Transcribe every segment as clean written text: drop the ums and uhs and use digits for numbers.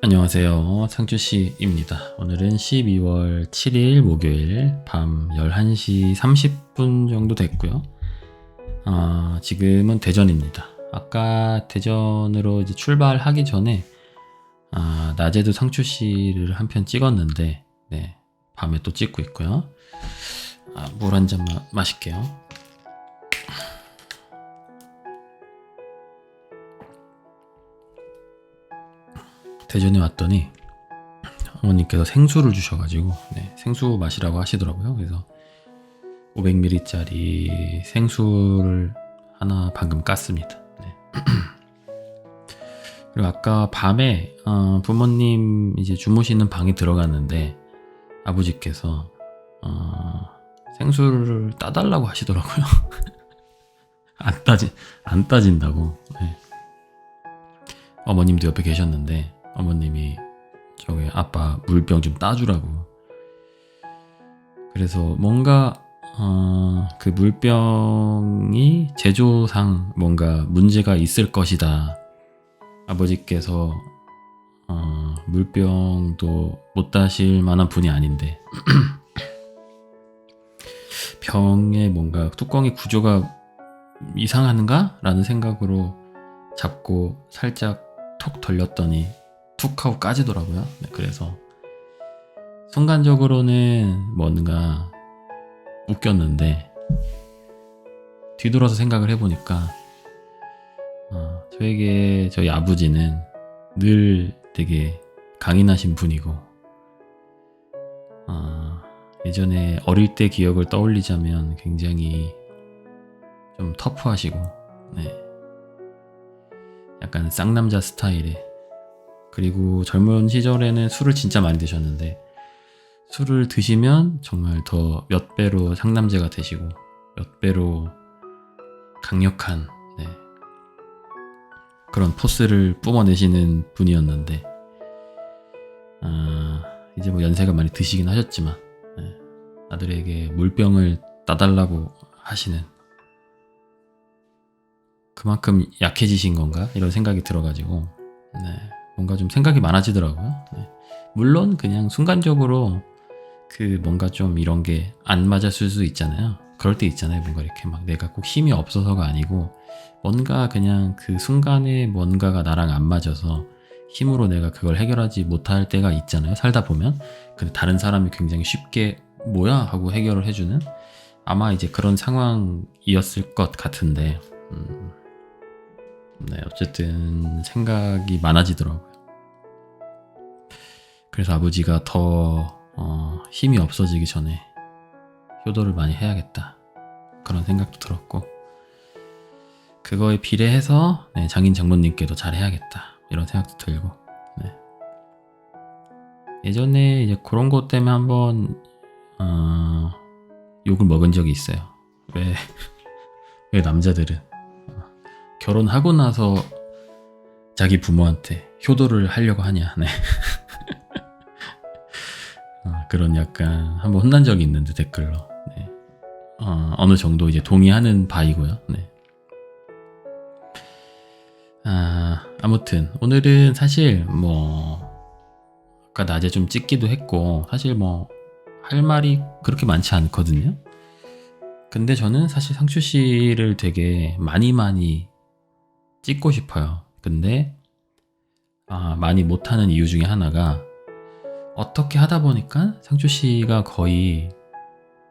안녕하세요. 상주씨입니다. 오늘은 12월 7일 목요일 밤 11시 30분 정도 됐고요. 지금은 대전입니다. 아까 대전으로 이제 출발하기 전에 낮에도 상추씨를 한 편 찍었는데 밤에 또 찍고 있고요. 물 한 잔 마실게요. 대전에 왔더니 어머니께서 생수를 주셔가지고 생수 마시라고 하시더라고요. 그래서 500ml짜리 생수를 하나 방금 깠습니다. 그리고 아까 밤에 부모님 이제 주무시는 방에 들어갔는데 아버지께서 생수를 따달라고 하시더라고요. 안 따진다고. 어머님도 옆에 계셨는데 어머님이 저기 아빠 물병 좀 따주라고. 그래서 뭔가 그 물병이 제조상 뭔가 문제가 있을 것이다. 아버지께서 물병도 못 따실 만한 분이 아닌데 병에 뭔가 뚜껑의 구조가 이상한가? 라는 생각으로 잡고 살짝 톡 돌렸더니 툭 하고 까지더라고요. 그래서 순간적으로는 뭔가 웃겼는데 뒤돌아서 생각을 해보니까 저희 아버지는 늘 되게 강인하신 분이고 예전에 어릴 때 기억을 떠올리자면 굉장히 좀 터프하시고 약간 쌍남자 스타일의, 그리고 젊은 시절에는 술을 진짜 많이 드셨는데 술을 드시면 정말 더 몇 배로 상남자가 되시고 몇 배로 강력한 그런 포스를 뿜어내시는 분이었는데 이제 뭐 연세가 많이 드시긴 하셨지만 아들에게 물병을 따달라고 하시는, 그만큼 약해지신 건가? 이런 생각이 들어가지고 뭔가 좀 생각이 많아지더라고요. 물론 그냥 순간적으로 그 뭔가 좀 이런 게 안 맞았을 수 있잖아요. 그럴 때 있잖아요. 뭔가 이렇게 막 내가 꼭 힘이 없어서가 아니고 뭔가 그냥 그 순간에 뭔가가 나랑 안 맞아서 힘으로 내가 그걸 해결하지 못할 때가 있잖아요. 살다 보면. 근데 다른 사람이 굉장히 쉽게 뭐야? 하고 해결을 해주는, 아마 이제 그런 상황이었을 것 같은데 어쨌든 생각이 많아지더라고요. 그래서 아버지가 더 힘이 없어지기 전에 효도를 많이 해야겠다, 그런 생각도 들었고, 그거에 비례해서 장인 장모님께도 잘해야겠다, 이런 생각도 들고. 예전에 이제 그런 것 때문에 한번 욕을 먹은 적이 있어요. 왜 남자들은 결혼하고 나서 자기 부모한테 효도를 하려고 하냐. 그런 약간 한번 혼난 적이 있는데 댓글로 어느 정도 이제 동의하는 바이고요. 아무튼 오늘은 사실 뭐 아까 낮에 좀 찍기도 했고 사실 뭐 할 말이 그렇게 많지 않거든요. 근데 저는 사실 상추씨를 되게 많이 찍고 싶어요. 근데 많이 못하는 이유 중에 하나가, 어떻게 하다 보니까 상추씨가 거의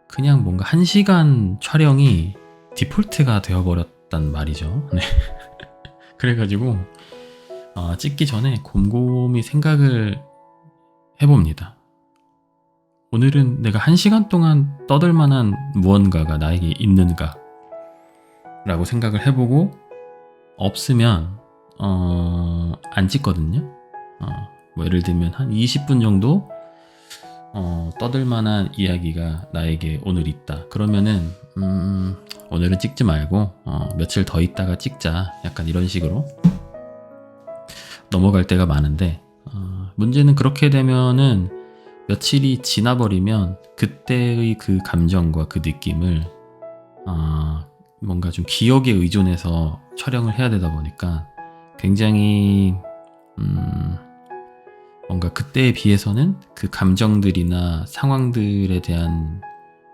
그냥 뭔가 1시간 촬영이 디폴트가 되어버렸단 말이죠. 그래가지고 찍기 전에 곰곰이 생각을 해봅니다. 오늘은 내가 1시간 동안 떠들 만한 무언가가 나에게 있는가 라고 생각을 해보고, 없으면 안 찍거든요. 뭐 예를 들면 한 20분 정도 떠들 만한 이야기가 나에게 오늘 있다. 그러면은 오늘은 찍지 말고 며칠 더 있다가 찍자, 약간 이런 식으로 넘어갈 때가 많은데, 문제는 그렇게 되면은 며칠이 지나버리면 그때의 그 감정과 그 느낌을 뭔가 좀 기억에 의존해서 촬영을 해야 되다 보니까 굉장히 뭔가 그때에 비해서는 그 감정들이나 상황들에 대한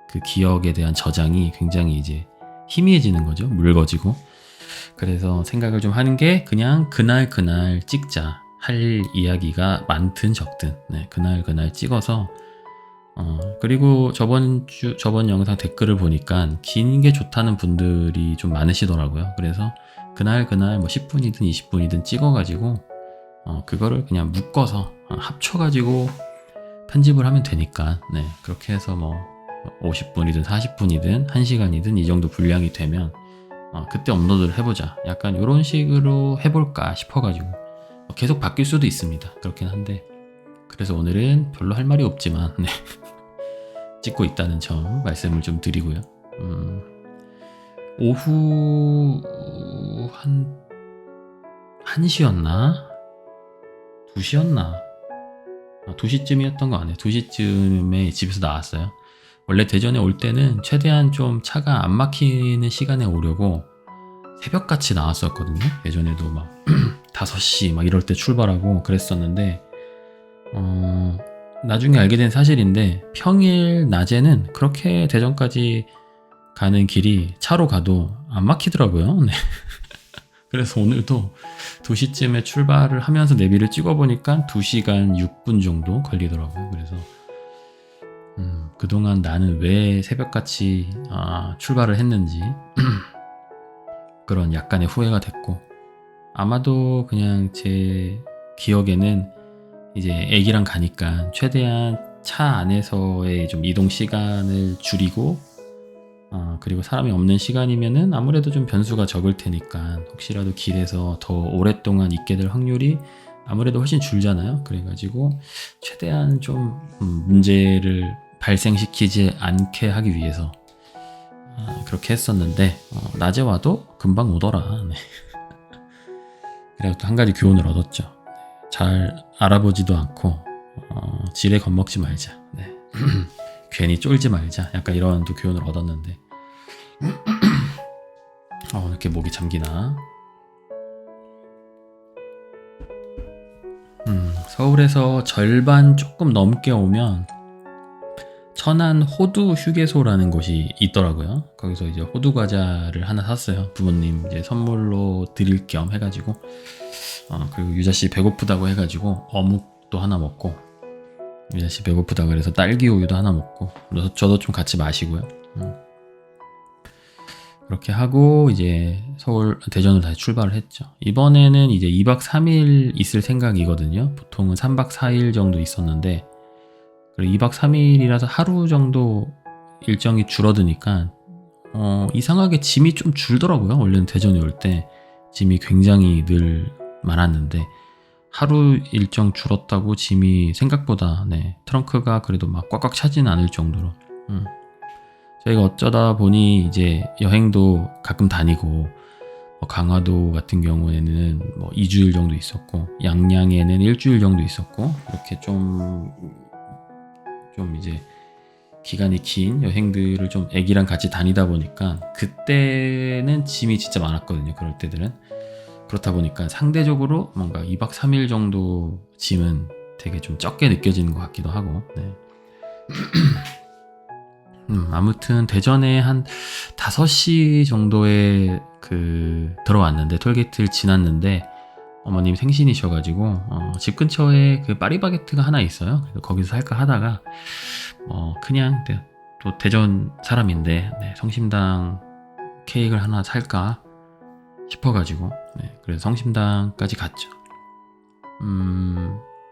그 기억에 대한 저장이 굉장히 이제 희미해지는 거죠. 묽어지고. 그래서 생각을 좀 하는 게 그냥 그날 찍자. 할 이야기가 많든 적든 그날 찍어서 그리고 저번 영상 댓글을 보니까 긴 게 좋다는 분들이 좀 많으시더라고요. 그래서 그날 뭐 10분이든 20분이든 찍어가지고 그거를 그냥 묶어서 합쳐가지고 편집을 하면 되니까 그렇게 해서 뭐 50분이든 40분이든 1시간이든 이 정도 분량이 되면 그때 업로드를 해보자. 약간 이런 식으로 해볼까 싶어가지고 계속 바뀔 수도 있습니다. 그렇긴 한데 그래서 오늘은 별로 할 말이 없지만 찍고 있다는 점 말씀을 좀 드리고요. 오후 한 1시였나? 2시였나? 2시쯤이었던 거 아니에요. 2시쯤에 집에서 나왔어요. 원래 대전에 올 때는 최대한 좀 차가 안 막히는 시간에 오려고 새벽같이 나왔었거든요. 예전에도 막 5시 막 이럴 때 출발하고 그랬었는데 나중에 알게 된 사실인데 평일 낮에는 그렇게 대전까지 가는 길이 차로 가도 안 막히더라고요. 그래서 오늘도 2시쯤에 출발을 하면서 내비를 찍어보니까 2시간 6분 정도 걸리더라고요. 그래서 그동안 나는 왜 새벽같이 출발을 했는지 그런 약간의 후회가 됐고 아마도 그냥 제 기억에는 이제 애기랑 가니까 최대한 차 안에서의 좀 이동 시간을 줄이고 그리고 사람이 없는 시간이면은 아무래도 좀 변수가 적을 테니까 혹시라도 길에서 더 오랫동안 있게 될 확률이 아무래도 훨씬 줄잖아요. 그래가지고 최대한 좀 문제를 발생시키지 않게 하기 위해서 그렇게 했었는데 낮에 와도 금방 오더라. 그래서 또 한 가지 교훈을 얻었죠. 잘 알아보지도 않고 지레 겁먹지 말자. 괜히 쫄지 말자. 약간 이런 또 교훈을 얻었는데 이렇게 목이 잠기나. 서울에서 절반 조금 넘게 오면 천안 호두 휴게소라는 곳이 있더라고요. 거기서 이제 호두 과자를 하나 샀어요. 부모님 이제 선물로 드릴 겸 해가지고 그리고 유자씨 배고프다고 해가지고 어묵도 하나 먹고 유자씨 배고프다고 그래서 딸기 우유도 하나 먹고 저도 좀 같이 마시고요. 그렇게 하고 이제 대전으로 다시 출발을 했죠. 이번에는 이제 2박 3일 있을 생각이거든요. 보통은 3박 4일 정도 있었는데 2박 3일이라서 하루 정도 일정이 줄어드니까 이상하게 짐이 좀 줄더라고요. 원래는 대전에 올 때 짐이 굉장히 늘 많았는데 하루 일정 줄었다고 짐이 생각보다 트렁크가 그래도 막 꽉꽉 차지는 않을 정도로 저희가 어쩌다 보니 이제 여행도 가끔 다니고 강화도 같은 경우에는 2주일 정도 있었고 양양에는 1주일 정도 있었고 이렇게 좀 이제 기간이 긴 여행들을 좀 애기랑 같이 다니다 보니까 그때는 짐이 진짜 많았거든요. 그럴 때들은 그렇다 보니까 상대적으로 뭔가 2박 3일 정도 짐은 되게 좀 적게 느껴지는 것 같기도 하고 아무튼 대전에 한 5시 정도에 들어왔는데 톨게이트를 지났는데 어머님 생신이셔가지고 집 근처에 그 파리바게트가 하나 있어요. 그래서 거기서 살까 하다가 그냥 또 대전 사람인데 성심당 케이크를 하나 살까 싶어가지고 그래서 성심당까지 갔죠.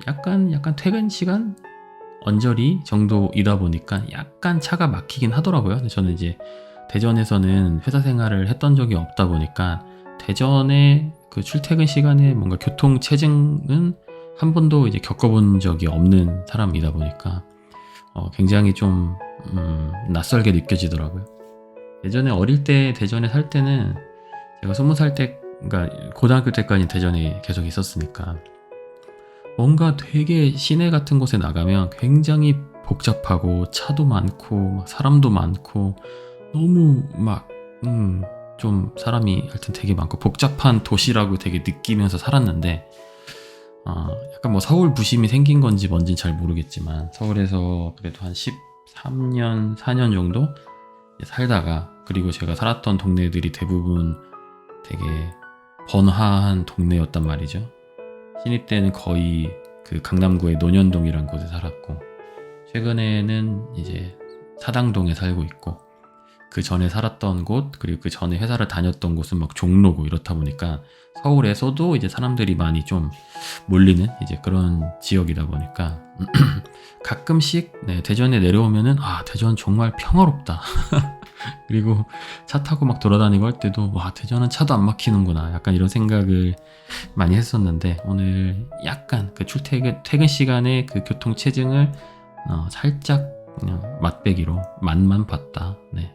약간 퇴근 시간 언저리 정도이다 보니까 약간 차가 막히긴 하더라고요. 근데 저는 이제 대전에서는 회사 생활을 했던 적이 없다 보니까 대전에 그 출퇴근 시간에 뭔가 교통 체증은 한 번도 이제 겪어본 적이 없는 사람이다 보니까 굉장히 좀 낯설게 느껴지더라고요. 예전에 어릴 때 대전에 살 때는 제가 20살 때, 그러니까 고등학교 때까지 대전에 계속 있었으니까 뭔가 되게 시내 같은 곳에 나가면 굉장히 복잡하고 차도 많고 막 사람도 많고 너무 막 좀 사람이 하여튼 되게 많고 복잡한 도시라고 되게 느끼면서 살았는데 약간 뭐 서울 부심이 생긴 건지 뭔진 잘 모르겠지만 서울에서 그래도 한 13년, 4년 정도 살다가, 그리고 제가 살았던 동네들이 대부분 되게 번화한 동네였단 말이죠. 신입 때는 거의 그 강남구의 논현동이란 곳에 살았고, 최근에는 이제 사당동에 살고 있고, 그 전에 살았던 곳, 그리고 그 전에 회사를 다녔던 곳은 막 종로고, 이렇다 보니까 서울에서도 이제 사람들이 많이 좀 몰리는 이제 그런 지역이다 보니까 가끔씩 대전에 내려오면은 대전 정말 평화롭다. 그리고 차 타고 막 돌아다니고 할 때도 와, 대전은 차도 안 막히는구나, 약간 이런 생각을 많이 했었는데, 오늘 약간 그 퇴근 시간에 그 교통 체증을 살짝 그냥 맛배기로 맛만 봤다. 네.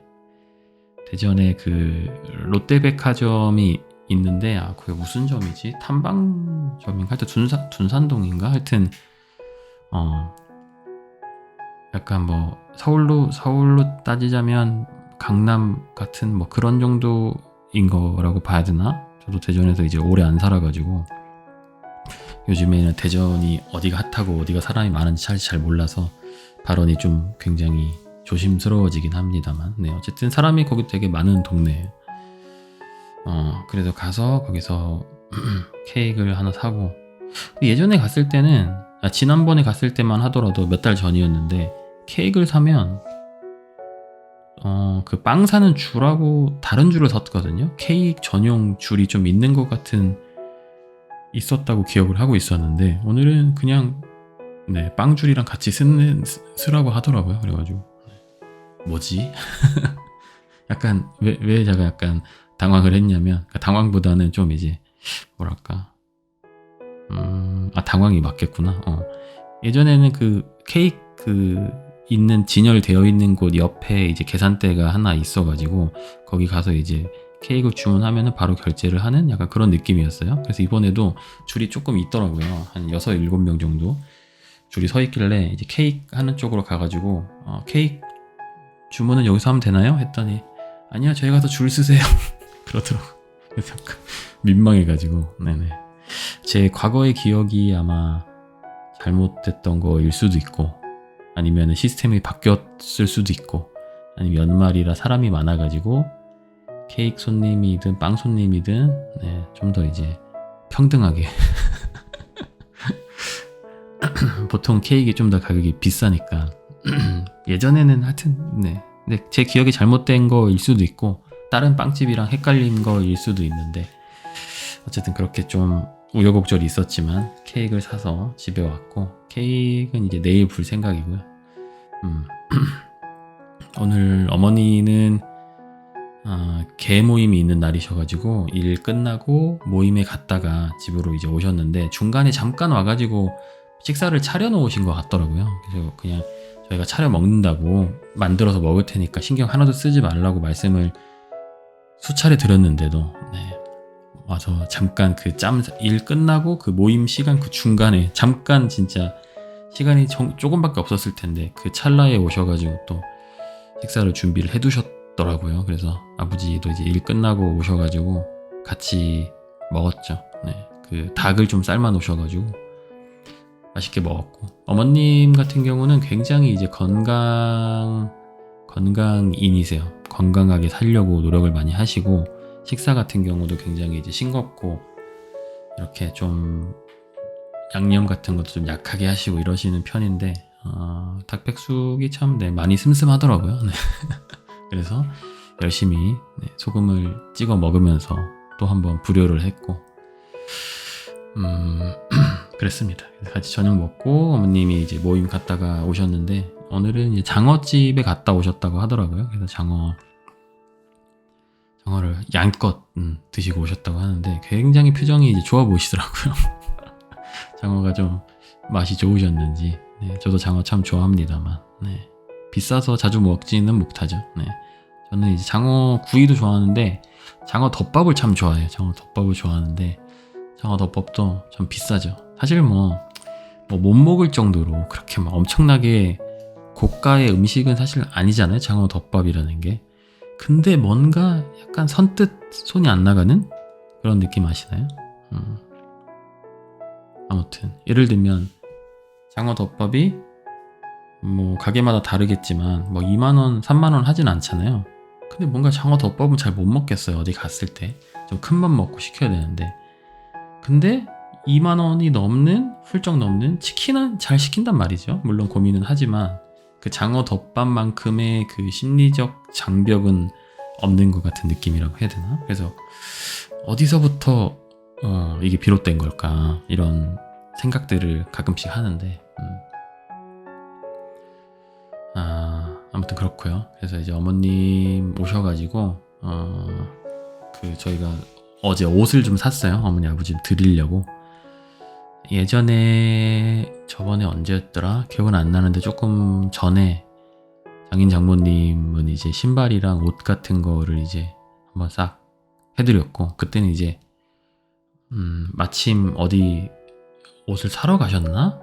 대전에 그 롯데백화점이 있는데, 그게 무슨 점이지? 탐방점인가? 하여튼 둔산동인가? 하여튼 약간 뭐 서울로 따지자면 강남 같은 뭐 그런 정도인 거라고 봐야 되나? 저도 대전에서 이제 오래 안 살아가지고 요즘에는 대전이 어디가 핫하고 어디가 사람이 많은지 사실 잘 몰라서 발언이 좀 굉장히 조심스러워지긴 합니다만, 네, 어쨌든 사람이 거기 되게 많은 동네예요. 그래서 가서 거기서 케이크를 하나 사고, 예전에 갔을 때는 지난번에 갔을 때만 하더라도 몇 달 전이었는데, 케이크를 사면 그 빵 사는 줄하고 다른 줄을 섰거든요. 케이크 전용 줄이 좀 있는 것 같은, 있었다고 기억을 하고 있었는데, 오늘은 그냥 빵줄이랑 같이 쓰라고 하더라고요. 그래가지고 뭐지? 약간 왜 제가 약간 당황을 했냐면, 그러니까 당황보다는 좀 이제 뭐랄까, 당황이 맞겠구나. 예전에는 그 케이크 있는 진열되어 있는 곳 옆에 이제 계산대가 하나 있어가지고 거기 가서 이제 케이크 주문하면은 바로 결제를 하는 약간 그런 느낌이었어요. 그래서 이번에도 줄이 조금 있더라고요. 한 6, 7명 정도 줄이 서 있길래 이제 케이크 하는 쪽으로 가가지고 케이크 주문은 여기서 하면 되나요? 했더니 아니요, 저희 가서 줄 쓰세요. 그러더라고. 그래서 약간 민망해가지고. 네네. 제 과거의 기억이 아마 잘못됐던 거일 수도 있고, 아니면 시스템이 바뀌었을 수도 있고, 아니면 연말이라 사람이 많아가지고 케이크 손님이든 빵 손님이든 좀 더 이제 평등하게 보통 케이크가 좀 더 가격이 비싸니까 예전에는 하여튼 근데 제 기억이 잘못된 거일 수도 있고 다른 빵집이랑 헷갈린 거일 수도 있는데, 어쨌든 그렇게 좀 우여곡절이 있었지만 케이크를 사서 집에 왔고, 케이크는 이제 내일 불 생각이고요. 오늘 어머니는 개 모임이 있는 날이셔가지고 일 끝나고 모임에 갔다가 집으로 이제 오셨는데, 중간에 잠깐 와가지고 식사를 차려 놓으신 것 같더라고요. 그래서 그냥 저희가 차려 먹는다고 만들어서 먹을 테니까 신경 하나도 쓰지 말라고 말씀을 수차례 드렸는데도 와서 잠깐 그 일 끝나고 그 모임 시간 그 중간에 잠깐 진짜 시간이 조금밖에 없었을 텐데 그 찰나에 오셔가지고 또 식사를 준비를 해두셨더라고요. 그래서 아버지도 이제 일 끝나고 오셔가지고 같이 먹었죠. 그 닭을 좀 삶아 놓으셔가지고 맛있게 먹었고, 어머님 같은 경우는 굉장히 이제 건강인이세요. 건강하게 살려고 노력을 많이 하시고, 식사 같은 경우도 굉장히 이제 싱겁고 이렇게 좀 양념 같은 것도 좀 약하게 하시고 이러시는 편인데, 닭백숙이 참 많이 슴슴하더라고요. 그래서 열심히 소금을 찍어 먹으면서 또 한번 불효를 했고, 그랬습니다. 같이 저녁 먹고 어머님이 이제 모임 갔다가 오셨는데, 오늘은 이제 장어집에 갔다 오셨다고 하더라고요. 그래서 장어를 양껏 드시고 오셨다고 하는데 굉장히 표정이 이제 좋아 보이시더라고요. 장어가 좀 맛이 좋으셨는지. 저도 장어 참 좋아합니다만 비싸서 자주 먹지는 못하죠. 저는 이제 장어 구이도 좋아하는데 장어 덮밥을 참 좋아해요. 장어 덮밥을 좋아하는데 장어 덮밥도 좀 비싸죠. 사실 못 먹을 정도로 그렇게 막 엄청나게 고가의 음식은 사실 아니잖아요, 장어 덮밥이라는 게. 근데 뭔가 약간 선뜻 손이 안 나가는 그런 느낌 아시나요? 아무튼 예를 들면 장어덮밥이 뭐 가게마다 다르겠지만 뭐 2만원 3만원 하진 않잖아요. 근데 뭔가 장어덮밥은 잘 못 먹겠어요. 어디 갔을 때 좀 큰 맘 먹고 시켜야 되는데, 근데 2만원이 넘는, 훌쩍 넘는 치킨은 잘 시킨단 말이죠. 물론 고민은 하지만 그 장어덮밥만큼의 그 심리적 장벽은 없는 것 같은 느낌이라고 해야 되나? 그래서 어디서부터 이게 비롯된 걸까, 이런 생각들을 가끔씩 하는데 아무튼 그렇고요. 그래서 이제 어머님 오셔가지고 그 저희가 어제 옷을 좀 샀어요. 어머니 아버지 드리려고. 예전에 저번에 언제였더라 기억은 안 나는데 조금 전에 장인 장모님은 이제 신발이랑 옷 같은 거를 이제 한번 싹 해드렸고, 그때는 이제 마침 어디 옷을 사러 가셨나?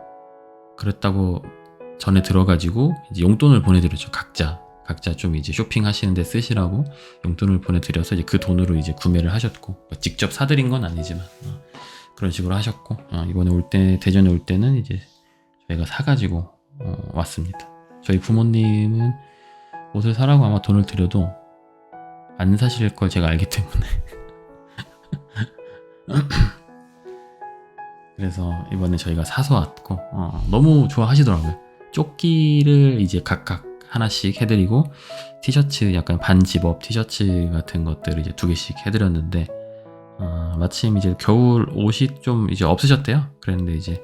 그랬다고 전에 들어가지고 이제 용돈을 보내드렸죠. 각자 좀 이제 쇼핑하시는데 쓰시라고 용돈을 보내드려서 이제 그 돈으로 이제 구매를 하셨고, 직접 사드린 건 아니지만 그런 식으로 하셨고, 이번에 올 때, 대전에 올 때는 이제 저희가 사가지고 왔습니다. 저희 부모님은 옷을 사라고 아마 돈을 드려도 안 사실 걸 제가 알기 때문에 그래서 이번에 저희가 사서 왔고 너무 좋아하시더라고요. 조끼를 이제 각각 하나씩 해드리고, 티셔츠, 약간 반집업 티셔츠 같은 것들을 이제 2개씩 해드렸는데, 마침 이제 겨울 옷이 좀 이제 없으셨대요. 그랬는데 이제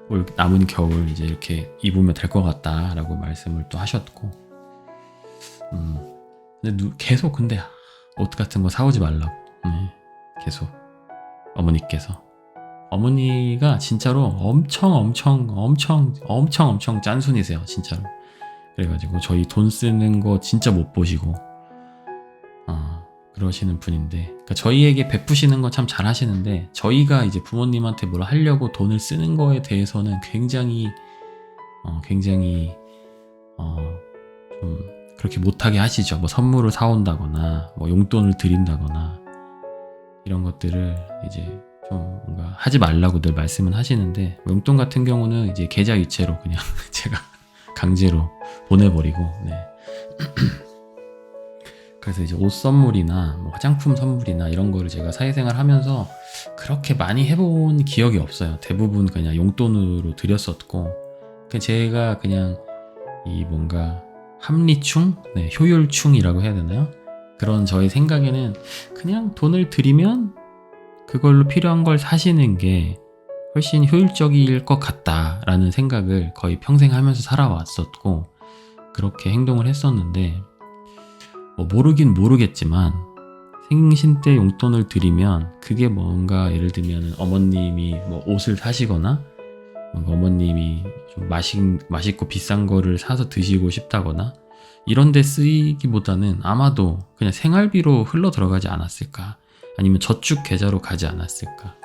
올 남은 겨울 이제 이렇게 입으면 될 것 같다라고 말씀을 또 하셨고, 근데 계속 근데 옷 같은 거 사오지 말라고, 계속 어머니가 진짜로 엄청 짠순이세요, 진짜로. 그래가지고 저희 돈 쓰는 거 진짜 못 보시고 그러시는 분인데, 그러니까 저희에게 베푸시는 거 참 잘 하시는데, 저희가 이제 부모님한테 뭘 하려고 돈을 쓰는 거에 대해서는 굉장히 좀 그렇게 못하게 하시죠. 뭐 선물을 사온다거나 뭐 용돈을 드린다거나 이런 것들을 이제 좀 뭔가 하지 말라고 늘 말씀은 하시는데, 용돈 같은 경우는 이제 계좌이체로 그냥 제가 강제로 보내버리고, 그래서 이제 옷 선물이나 뭐 화장품 선물이나 이런 거를 제가 사회생활 하면서 그렇게 많이 해본 기억이 없어요. 대부분 그냥 용돈으로 드렸었고, 제가 그냥 이 뭔가 합리충? 효율충이라고 해야 되나요? 그런 저의 생각에는 그냥 돈을 드리면 그걸로 필요한 걸 사시는 게 훨씬 효율적일 것 같다라는 생각을 거의 평생 하면서 살아왔었고, 그렇게 행동을 했었는데, 뭐 모르긴 모르겠지만 생신 때 용돈을 드리면 그게 뭔가 예를 들면 어머님이 뭐 옷을 사시거나 뭔가 어머님이 좀 맛있고 비싼 거를 사서 드시고 싶다거나 이런 데 쓰이기보다는 아마도 그냥 생활비로 흘러 들어가지 않았을까, 아니면 저축 계좌로 가지 않았을까,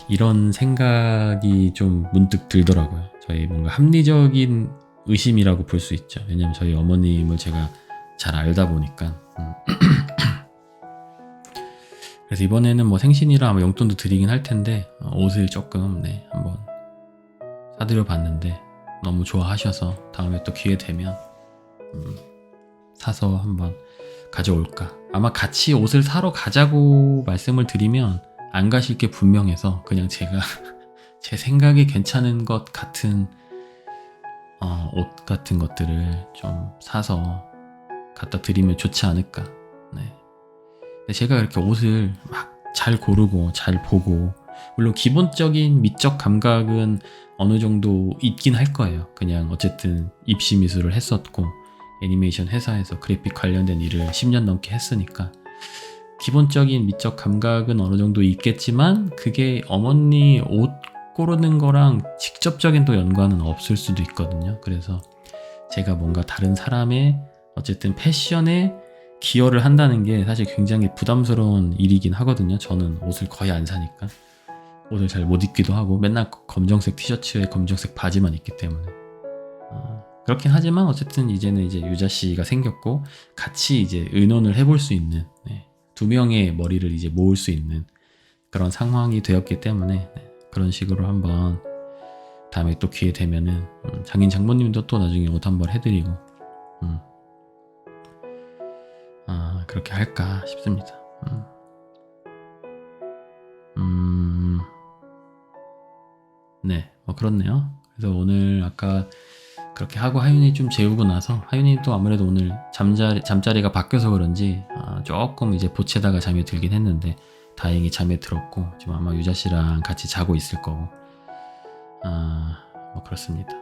이런 생각이 좀 문득 들더라고요. 저희 뭔가 합리적인 의심이라고 볼 수 있죠. 왜냐면 저희 어머님을 제가 잘 알다 보니까. 그래서 이번에는 뭐 생신이라 아마 용돈도 드리긴 할 텐데 옷을 조금 한번 사드려 봤는데 너무 좋아하셔서 다음에 또 기회 되면 사서 한번 가져올까. 아마 같이 옷을 사러 가자고 말씀을 드리면 안 가실 게 분명해서 그냥 제가 제 생각에 괜찮은 것 같은 옷 같은 것들을 좀 사서 갖다 드리면 좋지 않을까. 근데 제가 이렇게 옷을 막 잘 고르고 잘 보고, 물론 기본적인 미적 감각은 어느 정도 있긴 할 거예요. 그냥 어쨌든 입시 미술을 했었고 애니메이션 회사에서 그래픽 관련된 일을 10년 넘게 했으니까 기본적인 미적 감각은 어느 정도 있겠지만, 그게 어머니 옷 고르는 거랑 직접적인 또 연관은 없을 수도 있거든요. 그래서 제가 뭔가 다른 사람의 어쨌든 패션에 기여를 한다는 게 사실 굉장히 부담스러운 일이긴 하거든요. 저는 옷을 거의 안 사니까, 옷을 잘 못 입기도 하고 맨날 검정색 티셔츠에 검정색 바지만 입기 때문에 그렇긴 하지만 어쨌든 이제는 이제 유자 씨가 생겼고 같이 이제 의논을 해볼 수 있는, 두 명의 머리를 이제 모을 수 있는 그런 상황이 되었기 때문에 그런 식으로 한번 다음에 또 기회 되면은 장인 장모님도 또 나중에 옷 한번 해드리고 그렇게 할까 싶습니다. 네, 그렇네요. 그래서 오늘 아까 그렇게 하고 하윤이 좀 재우고 나서 하윤이 또 아무래도 오늘 잠자리가 바뀌어서 그런지 조금 이제 보채다가 잠이 들긴 했는데 다행히 잠에 들었고 지금 아마 유자 씨랑 같이 자고 있을 거고 뭐 그렇습니다.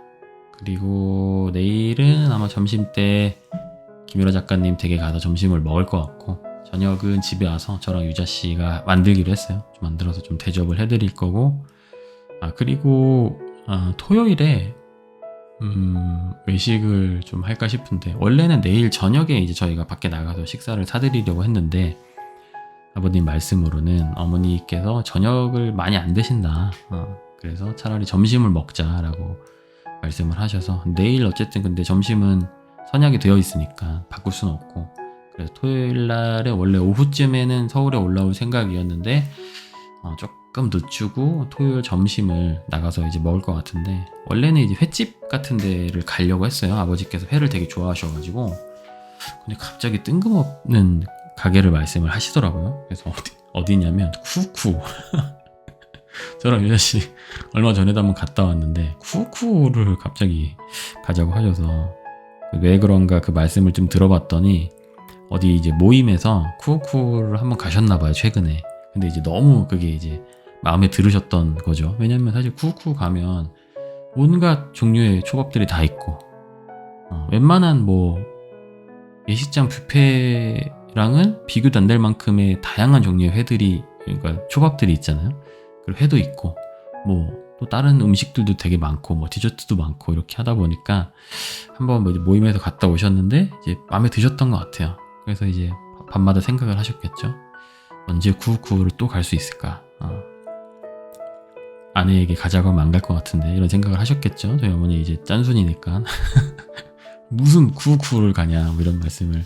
그리고 내일은 아마 점심때 김유라 작가님 댁에 가서 점심을 먹을 것 같고 저녁은 집에 와서 저랑 유자 씨가 만들기로 했어요. 좀 만들어서 좀 대접을 해드릴 거고 그리고 토요일에 외식을 좀 할까 싶은데 원래는 내일 저녁에 이제 저희가 밖에 나가서 식사를 사드리려고 했는데 아버님 말씀으로는 어머니께서 저녁을 많이 안 드신다. 그래서 차라리 점심을 먹자라고 말씀을 하셔서 내일 어쨌든 근데 점심은 선약이 되어 있으니까 바꿀 수는 없고 그래서 토요일 날에 원래 오후쯤에는 서울에 올라올 생각이었는데 조금 늦추고 토요일 점심을 나가서 이제 먹을 것 같은데 원래는 이제 횟집 같은 데를 가려고 했어요. 아버지께서 회를 되게 좋아하셔가지고 근데 갑자기 뜬금없는 가게를 말씀을 하시더라고요. 그래서 어디냐면 쿠쿠 저랑 유자씨 얼마 전에도 한번 갔다 왔는데 쿠쿠를 갑자기 가자고 하셔서 왜 그런가 그 말씀을 좀 들어봤더니 어디 이제 모임에서 쿠쿠를 한번 가셨나봐요 최근에. 근데 이제 너무 그게 이제 마음에 들으셨던 거죠. 왜냐면 사실 쿠쿠 가면 온갖 종류의 초밥들이 다 있고 웬만한 뭐 예식장 뷔페랑은 비교도 안 될 만큼의 다양한 종류의 회들이 그러니까 초밥들이 있잖아요. 그리고 회도 있고 뭐 또 다른 음식들도 되게 많고 뭐 디저트도 많고 이렇게 하다 보니까 한번 뭐 모임에서 갔다 오셨는데 이제 마음에 드셨던 것 같아요. 그래서 이제 밤마다 생각을 하셨겠죠. 언제 쿠쿠를 또 갈 수 있을까? 아내에게 가자고 하면 안 갈 것 같은데 이런 생각을 하셨겠죠. 저희 어머니 이제 짠순이니까 무슨 쿠쿠를 가냐 뭐 이런 말씀을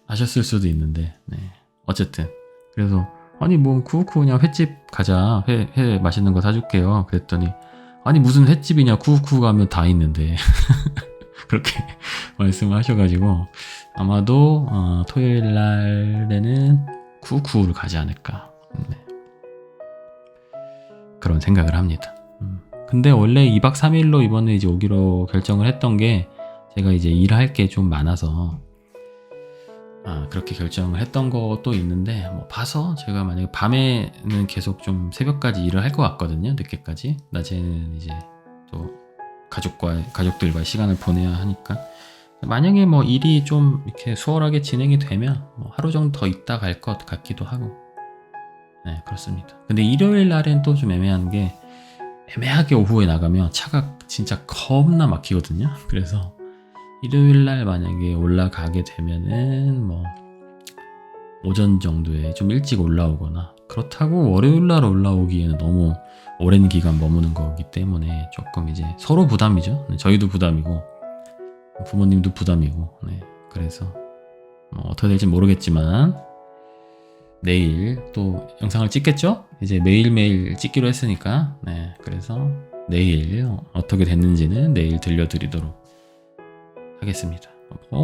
하셨을 수도 있는데 네. 어쨌든 그래서 아니 뭐 쿠쿠 그냥 횟집 가자 회 맛있는 거 사줄게요 그랬더니 아니 무슨 횟집이냐 쿠쿠 가면 다 있는데 그렇게 말씀을 하셔가지고 아마도 토요일 날에는 쿠쿠를 가지 않을까 네. 그런 생각을 합니다. 근데 원래 2박 3일로 이번에 이제 오기로 결정을 했던 게 제가 이제 일할 게 좀 많아서 그렇게 결정을 했던 것도 있는데 뭐 봐서 제가 만약에 밤에는 계속 좀 새벽까지 일을 할 것 같거든요. 늦게까지. 낮에는 이제 또 가족들과 시간을 보내야 하니까 만약에 뭐 일이 좀 이렇게 수월하게 진행이 되면 뭐 하루 정도 더 있다 갈 것 같기도 하고 네 그렇습니다. 근데 일요일 날엔 또 좀 애매한 게 애매하게 오후에 나가면 차가 진짜 겁나 막히거든요. 그래서 일요일 날 만약에 올라가게 되면은 뭐 오전 정도에 좀 일찍 올라오거나 그렇다고 월요일 날 올라오기에는 너무 오랜 기간 머무는 거기 때문에 조금 이제 서로 부담이죠. 네, 저희도 부담이고 부모님도 부담이고 네, 그래서 뭐 어떻게 될지 모르겠지만 내일 또 영상을 찍겠죠? 이제 매일매일 찍기로 했으니까 네, 그래서 내일 어떻게 됐는지는 내일 들려드리도록 하겠습니다.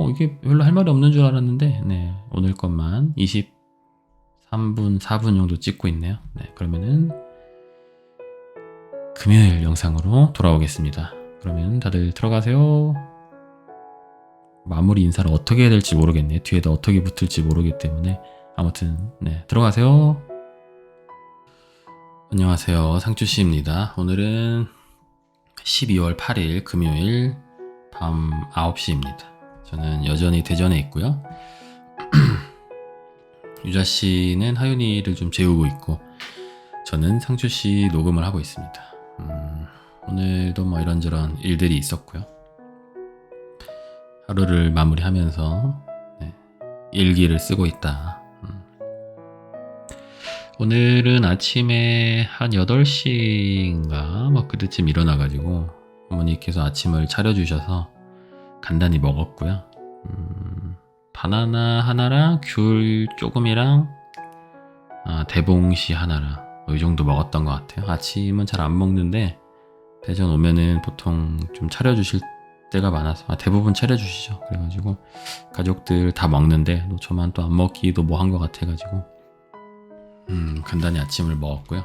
이게 별로 할 말이 없는 줄 알았는데 네, 오늘 것만 23분 4분 정도 찍고 있네요. 네, 그러면은 금요일 영상으로 돌아오겠습니다. 그러면 다들 들어가세요. 마무리 인사를 어떻게 해야 될지 모르겠네요. 뒤에다 어떻게 붙을지 모르기 때문에 아무튼 네, 들어가세요. 안녕하세요. 상추씨입니다. 오늘은 12월 8일 금요일 밤 9시입니다. 저는 여전히 대전에 있고요. 유자씨는 하윤이를 좀 재우고 있고 저는 상추씨 녹음을 하고 있습니다. 오늘도 뭐 이런저런 일들이 있었고요. 하루를 마무리하면서 네, 일기를 쓰고 있다. 오늘은 아침에 한 8시인가 뭐 그때쯤 일어나가지고 어머니께서 아침을 차려주셔서 간단히 먹었고요. 바나나 하나랑 귤 조금이랑 대봉씨 하나랑 이 정도 먹었던 것 같아요. 아침은 잘 안 먹는데 대전 오면은 보통 좀 차려주실 때가 많아서 대부분 차려주시죠. 그래가지고 가족들 다 먹는데 저만 또 안 먹기도 뭐 한 것 같아가지고 간단히 아침을 먹었고요.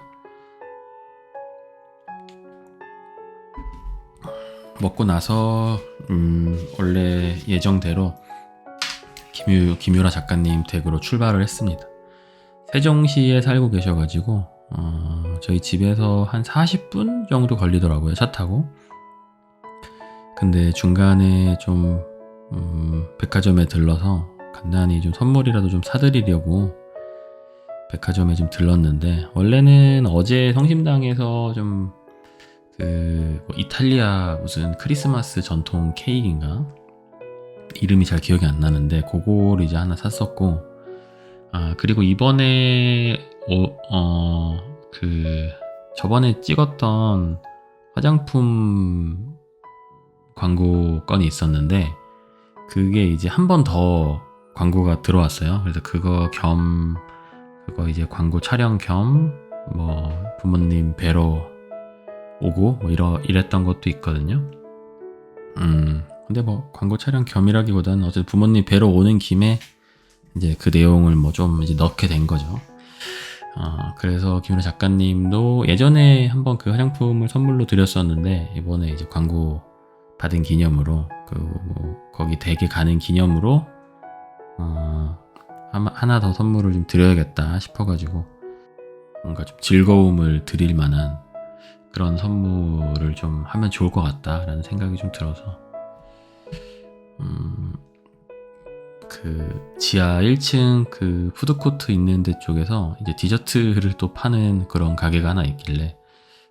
먹고 나서 원래 예정대로 김유라 작가님 댁으로 출발을 했습니다. 세종시에 살고 계셔가지고 저희 집에서 한 40분 정도 걸리더라고요, 차 타고. 근데 중간에 좀 백화점에 들러서 간단히 좀 선물이라도 좀 사드리려고 백화점에 좀 들렀는데, 원래는 어제 성심당에서 좀 뭐 이탈리아 무슨 크리스마스 전통 케이크인가, 이름이 잘 기억이 안 나는데 그거를 이제 하나 샀었고, 그리고 이번에 저번에 찍었던 화장품 광고 건이 있었는데 그게 이제 한 번 더 광고가 들어왔어요. 그래서 그거 이제 광고 촬영 겸 뭐 부모님 뵈러 오고 뭐 이랬던 것도 있거든요. 근데 뭐 광고 촬영 겸이라기보다는 어쨌든 부모님 뵈러 오는 김에 이제 그 내용을 뭐 좀 이제 넣게 된 거죠. 그래서 김유라 작가님도 예전에 한번 그 화장품을 선물로 드렸었는데 이번에 이제 광고 받은 기념으로 거기 댁에 가는 기념으로 하나 더 선물을 좀 드려야겠다 싶어가지고 뭔가 좀 즐거움을 드릴 만한 그런 선물을 좀 하면 좋을 것 같다라는 생각이 좀 들어서 그 지하 1층 그 푸드코트 있는 데 쪽에서 이제 디저트를 또 파는 그런 가게가 하나 있길래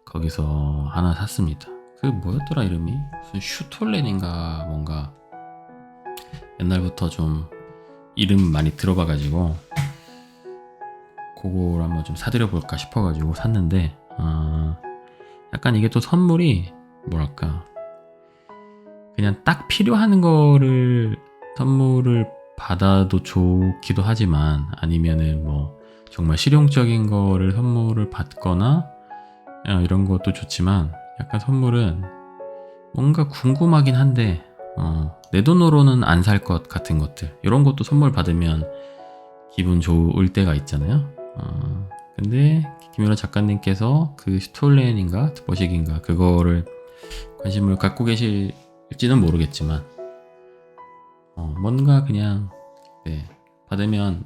거기서 하나 샀습니다. 그 뭐였더라 이름이? 무슨 슈톨렌인가 뭔가 옛날부터 좀 이름 많이 들어봐가지고 그걸 한번 좀 사드려볼까 싶어가지고 샀는데 약간 이게 또 선물이 뭐랄까 그냥 딱 필요한 거를 선물을 받아도 좋기도 하지만 아니면은 뭐 정말 실용적인 거를 선물을 받거나 이런 것도 좋지만 약간 선물은 뭔가 궁금하긴 한데 내 돈으로는 안 살 것 같은 것들, 이런 것도 선물 받으면 기분 좋을 때가 있잖아요. 근데 김유라 작가님께서 그 슈톨렌인가 드보식인가 그거를 관심을 갖고 계실지는 모르겠지만 뭔가 그냥 받으면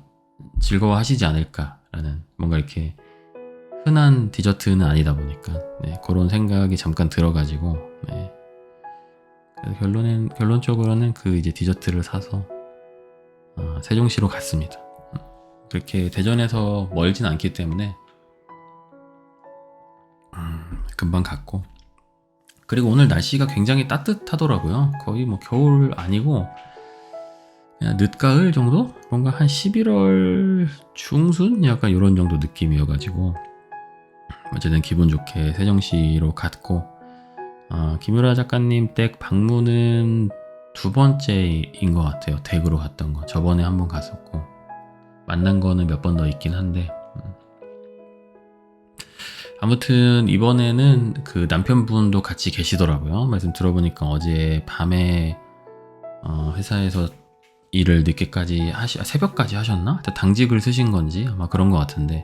즐거워하시지 않을까라는, 뭔가 이렇게 흔한 디저트는 아니다 보니까 그런 생각이 잠깐 들어가지고 그래서 결론적으로는 그 이제 디저트를 사서 세종시로 갔습니다. 그렇게 대전에서 멀진 않기 때문에 금방 갔고, 그리고 오늘 날씨가 굉장히 따뜻하더라고요. 거의 뭐 겨울 아니고 그냥 늦가을 정도? 뭔가 한 11월 중순? 약간 이런 정도 느낌이어가지고 어쨌든 기분 좋게 세종시로 갔고, 김유라 작가님 댁 방문은 두 번째인 것 같아요. 댁으로 갔던 거. 저번에 한번 갔었고 만난 거는 몇 번 더 있긴 한데 아무튼 이번에는 그 남편분도 같이 계시더라고요. 말씀 들어보니까 어제 밤에 회사에서 일을 늦게까지 새벽까지 하셨나? 당직을 쓰신 건지 아마 그런 것 같은데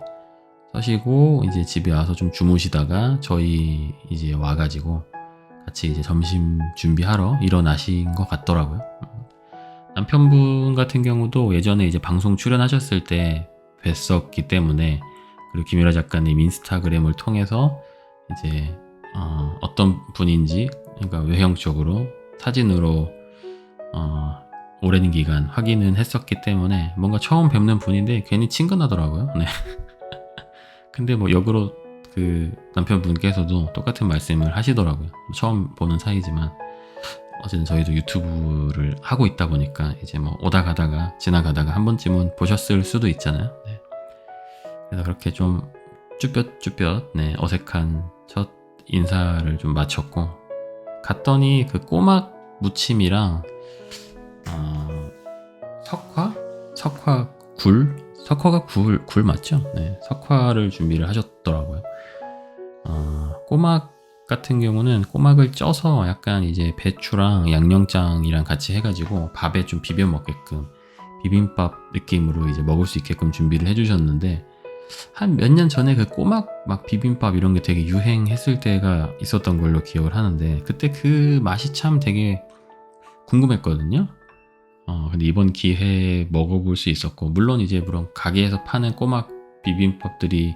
서시고 이제 집에 와서 좀 주무시다가 저희 이제 와가지고 같이 이제 점심 준비하러 일어나신 것 같더라고요. 남편분 같은 경우도 예전에 이제 방송 출연하셨을 때 뵀었기 때문에, 그리고 김유라 작가님 인스타그램을 통해서 이제 어떤 분인지, 그러니까 외형적으로 사진으로 오랜 기간 확인은 했었기 때문에 뭔가 처음 뵙는 분인데 괜히 친근하더라고요. 네. 근데 뭐 역으로 그 남편분께서도 똑같은 말씀을 하시더라고요. 처음 보는 사이지만 어쨌든 저희도 유튜브를 하고 있다 보니까 이제 뭐 오다 가다가 지나가다가 한 번쯤은 보셨을 수도 있잖아요. 그래서 그렇게 좀 쭈뼛쭈뼛 어색한 첫 인사를 좀 마쳤고, 갔더니 그 꼬막 무침이랑 석화굴 석화가 굴 맞죠? 네, 석화를 준비를 하셨더라고요. 꼬막 같은 경우는 꼬막을 쪄서 약간 이제 배추랑 양념장이랑 같이 해가지고 밥에 좀 비벼 먹게끔 비빔밥 느낌으로 이제 먹을 수 있게끔 준비를 해주셨는데, 한 몇 년 전에 그 꼬막 막 비빔밥 이런 게 되게 유행했을 때가 있었던 걸로 기억을 하는데, 그때 그 맛이 참 되게 궁금했거든요. 근데 이번 기회에 먹어볼 수 있었고, 물론 이제 가게에서 파는 꼬막 비빔밥들이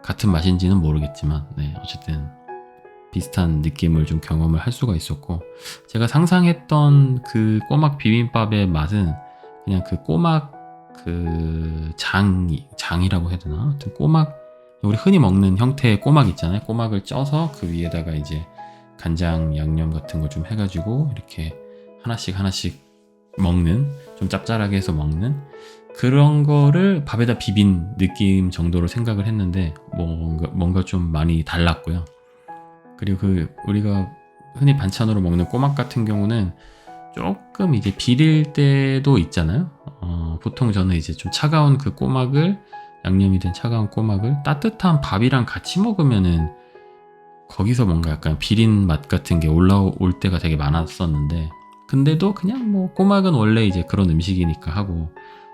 같은 맛인지는 모르겠지만, 네, 어쨌든 비슷한 느낌을 좀 경험을 할 수가 있었고, 제가 상상했던 그 꼬막 비빔밥의 맛은 그냥 그 꼬막 그 장이라고 해야 되나? 하여튼 꼬막, 우리 흔히 먹는 형태의 꼬막 있잖아요. 꼬막을 쪄서 그 위에다가 이제 간장 양념 같은 거 좀 해가지고 이렇게 하나씩 먹는, 좀 짭짤하게 해서 먹는 그런 거를 밥에다 비빈 느낌 정도로 생각을 했는데, 뭔가 좀 많이 달랐고요. 그리고 우리가 흔히 반찬으로 먹는 꼬막 같은 경우는 조금 이제 비릴 때도 있잖아요. 보통 저는 이제 좀 차가운 그 꼬막을, 양념이 된 차가운 꼬막을 따뜻한 밥이랑 같이 먹으면은 거기서 뭔가 약간 비린 맛 같은 게 올라올 때가 되게 많았었는데, 근데도 그냥 뭐 꼬막은 원래 이제 그런 음식이니까 하고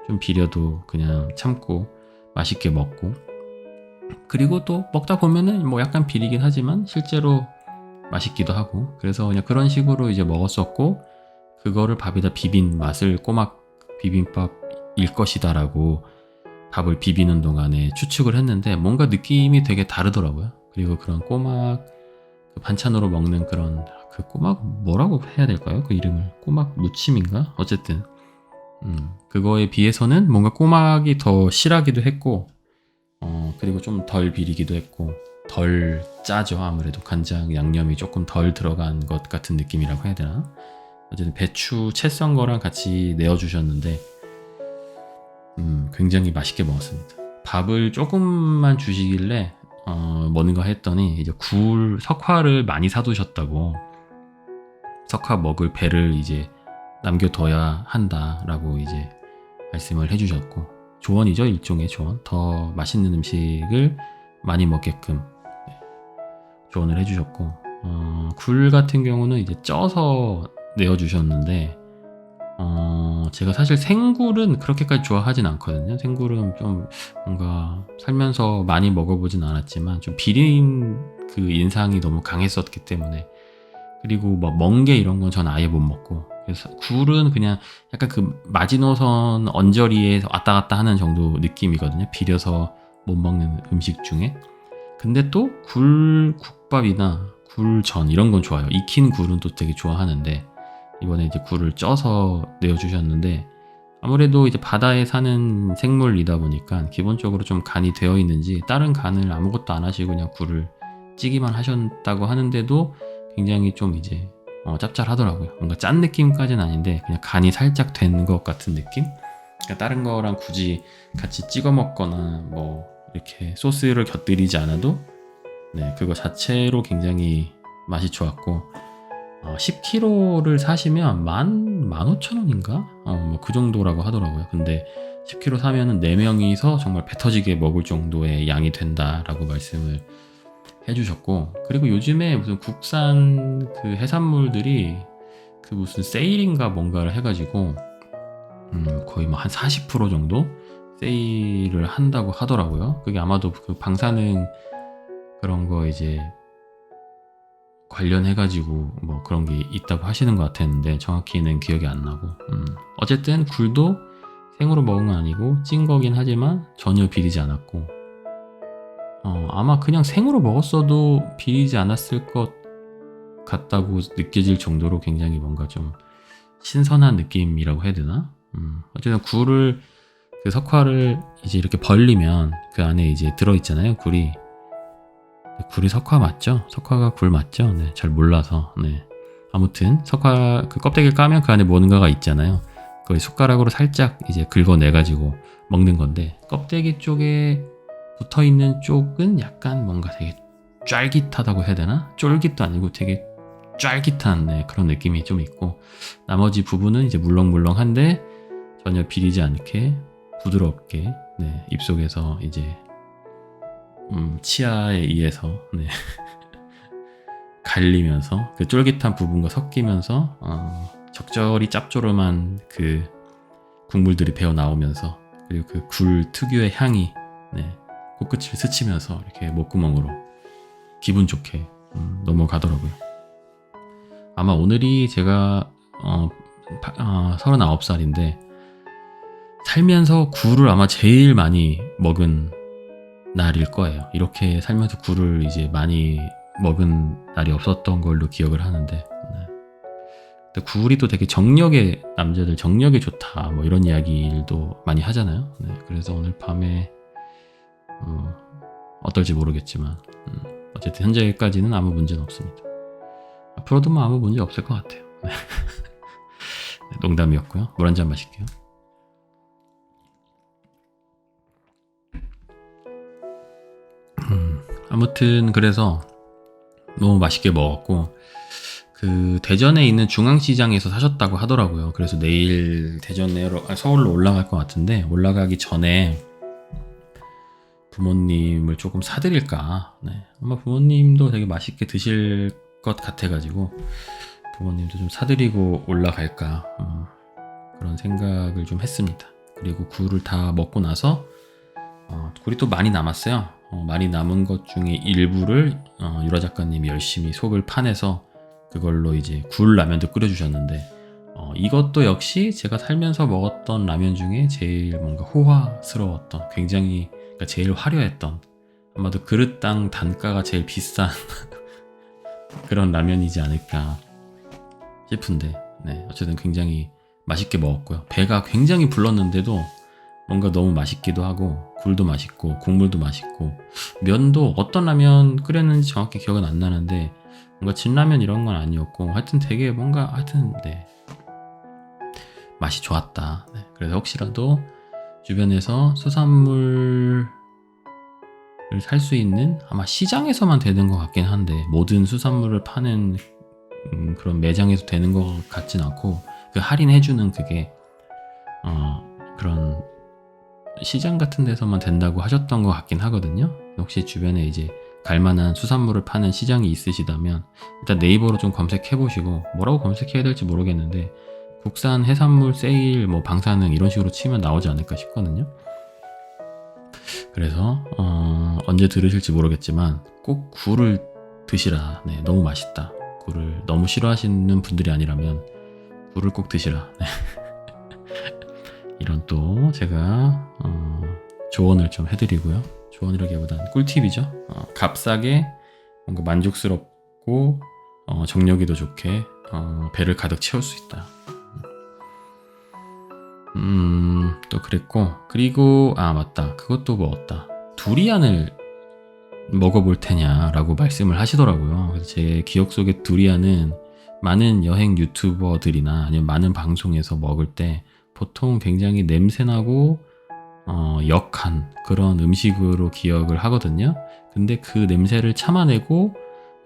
좀 비려도 그냥 참고 맛있게 먹고, 그리고 또 먹다 보면은 뭐 약간 비리긴 하지만 실제로 맛있기도 하고, 그래서 그냥 그런 식으로 이제 먹었었고, 그거를 밥에다 비빈 맛을 꼬막 비빔밥일 것이다라고 밥을 비비는 동안에 추측을 했는데, 뭔가 느낌이 되게 다르더라고요. 그리고 그런 꼬막 그 반찬으로 먹는 그런 그 꼬막 뭐라고 해야 될까요? 그 이름을 꼬막 무침인가? 어쨌든 그거에 비해서는 뭔가 꼬막이 더 실하기도 했고, 그리고 좀 덜 비리기도 했고 덜 짜죠. 아무래도 간장 양념이 조금 덜 들어간 것 같은 느낌이라고 해야 되나? 어쨌든 배추 채 썬 거랑 같이 내어주셨는데 굉장히 맛있게 먹었습니다. 밥을 조금만 주시길래 뭔가 했더니 이제 석화를 많이 사두셨다고, 석화 먹을 배를 이제 남겨둬야 한다라고 이제 말씀을 해주셨고, 조언이죠. 일종의 조언. 더 맛있는 음식을 많이 먹게끔 조언을 해주셨고, 굴 같은 경우는 이제 쪄서 내어주셨는데, 제가 사실 생굴은 그렇게까지 좋아하진 않거든요. 생굴은 좀 뭔가 살면서 많이 먹어보진 않았지만 좀 비린 그 인상이 너무 강했었기 때문에, 그리고 뭐 멍게 이런 건 전 아예 못 먹고, 그래서 굴은 그냥 약간 그 마지노선 언저리에 왔다 갔다 하는 정도 느낌이거든요. 비려서 못 먹는 음식 중에. 근데 또 굴국밥이나 굴전 이런 건 좋아요. 익힌 굴은 또 되게 좋아하는데, 이번에 이제 굴을 쪄서 내어주셨는데, 아무래도 이제 바다에 사는 생물이다 보니까 기본적으로 좀 간이 되어 있는지 다른 간을 아무것도 안 하시고 그냥 굴을 찌기만 하셨다고 하는데도 굉장히 좀 이제 짭짤하더라고요. 뭔가 짠 느낌까지는 아닌데 그냥 간이 살짝 된 것 같은 느낌? 그러니까 다른 거랑 굳이 같이 찍어 먹거나 뭐 이렇게 소스를 곁들이지 않아도 그거 자체로 굉장히 맛이 좋았고, 10kg를 사시면 15,000원인가? 뭐 그 정도라고 하더라고요. 근데 10kg 사면은 4명이서 정말 배 터지게 먹을 정도의 양이 된다라고 말씀을 해주셨고, 그리고 요즘에 무슨 국산 그 해산물들이 그 무슨 세일인가 뭔가를 해가지고 거의 뭐 한 40% 정도 세일을 한다고 하더라고요. 그게 아마도 그 방사능 그런 거 이제 관련해가지고 뭐 그런 게 있다고 하시는 것 같았는데 정확히는 기억이 안 나고, 어쨌든 굴도 생으로 먹은 건 아니고 찐 거긴 하지만 전혀 비리지 않았고, 아마 그냥 생으로 먹었어도 비리지 않았을 것 같다고 느껴질 정도로 굉장히 뭔가 좀 신선한 느낌이라고 해야 되나? 어쨌든 그 석화를 이제 이렇게 벌리면 그 안에 이제 들어있잖아요. 굴이 석화 맞죠? 석화가 굴 맞죠? 네, 잘 몰라서. 네. 아무튼 석화 그 껍데기를 까면 그 안에 뭔가가 있잖아요. 그걸 숟가락으로 살짝 이제 긁어내가지고 먹는 건데, 껍데기 쪽에 붙어있는 쪽은 약간 뭔가 되게 쫄깃하다고 해야 되나? 쫄깃도 아니고 되게 쫄깃한 그런 느낌이 좀 있고, 나머지 부분은 이제 물렁물렁한데 전혀 비리지 않게 부드럽게 네, 입속에서 이제 치아에 의해서 네, 갈리면서 그 쫄깃한 부분과 섞이면서 적절히 짭조름한 그 국물들이 배어 나오면서 그리고 그 굴 특유의 향이 네, 코끝을 스치면서 이렇게 목구멍으로 기분 좋게 넘어가더라고요. 아마 오늘이 제가 39살인데 살면서 굴을 아마 제일 많이 먹은 날일 거예요. 이렇게 살면서 굴을 이제 많이 먹은 날이 없었던 걸로 기억을 하는데 네. 근데 굴이 또 되게 남자들 정력에 좋다 뭐 이런 이야기도 많이 하잖아요. 네. 그래서 오늘 밤에 어떨지 모르겠지만 어쨌든 현재까지는 아무 문제는 없습니다. 앞으로도 뭐 아무 문제 없을 것 같아요. 네. 농담이었고요. 물 한 잔 마실게요. 아무튼 그래서 너무 맛있게 먹었고 그 대전에 있는 중앙시장에서 사셨다고 하더라고요. 그래서 내일 서울로 올라갈 것 같은데 올라가기 전에 부모님을 조금 사드릴까. 네. 아마 부모님도 되게 맛있게 드실 것 같아가지고 부모님도 좀 사드리고 올라갈까 그런 생각을 좀 했습니다. 그리고 굴을 다 먹고 나서 굴이 또 많이 남았어요. 많이 남은 것 중에 일부를 유라 작가님이 열심히 속을 파내서 그걸로 이제 굴 라면도 끓여주셨는데 이것도 역시 제가 살면서 먹었던 라면 중에 제일 뭔가 호화스러웠던 굉장히 그러니까 제일 화려했던 아마도 그릇당 단가가 제일 비싼 그런 라면이지 않을까 싶은데 네, 어쨌든 굉장히 맛있게 먹었고요. 배가 굉장히 불렀는데도 뭔가 너무 맛있기도 하고 굴도 맛있고 국물도 맛있고 면도 어떤 라면 끓였는지 정확히 기억은 안 나는데 뭔가 진라면 이런 건 아니었고 하여튼 되게 뭔가 하여튼 네 맛이 좋았다. 네, 그래서 혹시라도 주변에서 수산물을 살 수 있는 아마 시장에서만 되는 것 같긴 한데 모든 수산물을 파는 그런 매장에서 되는 것 같진 않고 그 할인해주는 그게 그런 시장 같은 데서만 된다고 하셨던 것 같긴 하거든요. 혹시 주변에 이제 갈만한 수산물을 파는 시장이 있으시다면 일단 네이버로 좀 검색해보시고 뭐라고 검색해야 될지 모르겠는데 국산 해산물 세일 뭐 방사능 이런 식으로 치면 나오지 않을까 싶거든요. 그래서 언제 들으실지 모르겠지만 꼭 굴을 드시라. 네, 너무 맛있다. 굴을 너무 싫어하시는 분들이 아니라면 굴을 꼭 드시라. 네. 이런 또 제가 조언을 좀 해드리고요. 조언이라기보다는 꿀팁이죠. 값싸게 뭔가 만족스럽고 정력이도 좋게 배를 가득 채울 수 있다. 또 그랬고 그리고 맞다 그것도 먹었다. 두리안을 먹어볼 테냐라고 말씀을 하시더라고요. 그래서 제 기억 속에 두리안은 많은 여행 유튜버들이나 아니면 많은 방송에서 먹을 때 보통 굉장히 냄새나고 역한 그런 음식으로 기억을 하거든요. 근데 그 냄새를 참아내고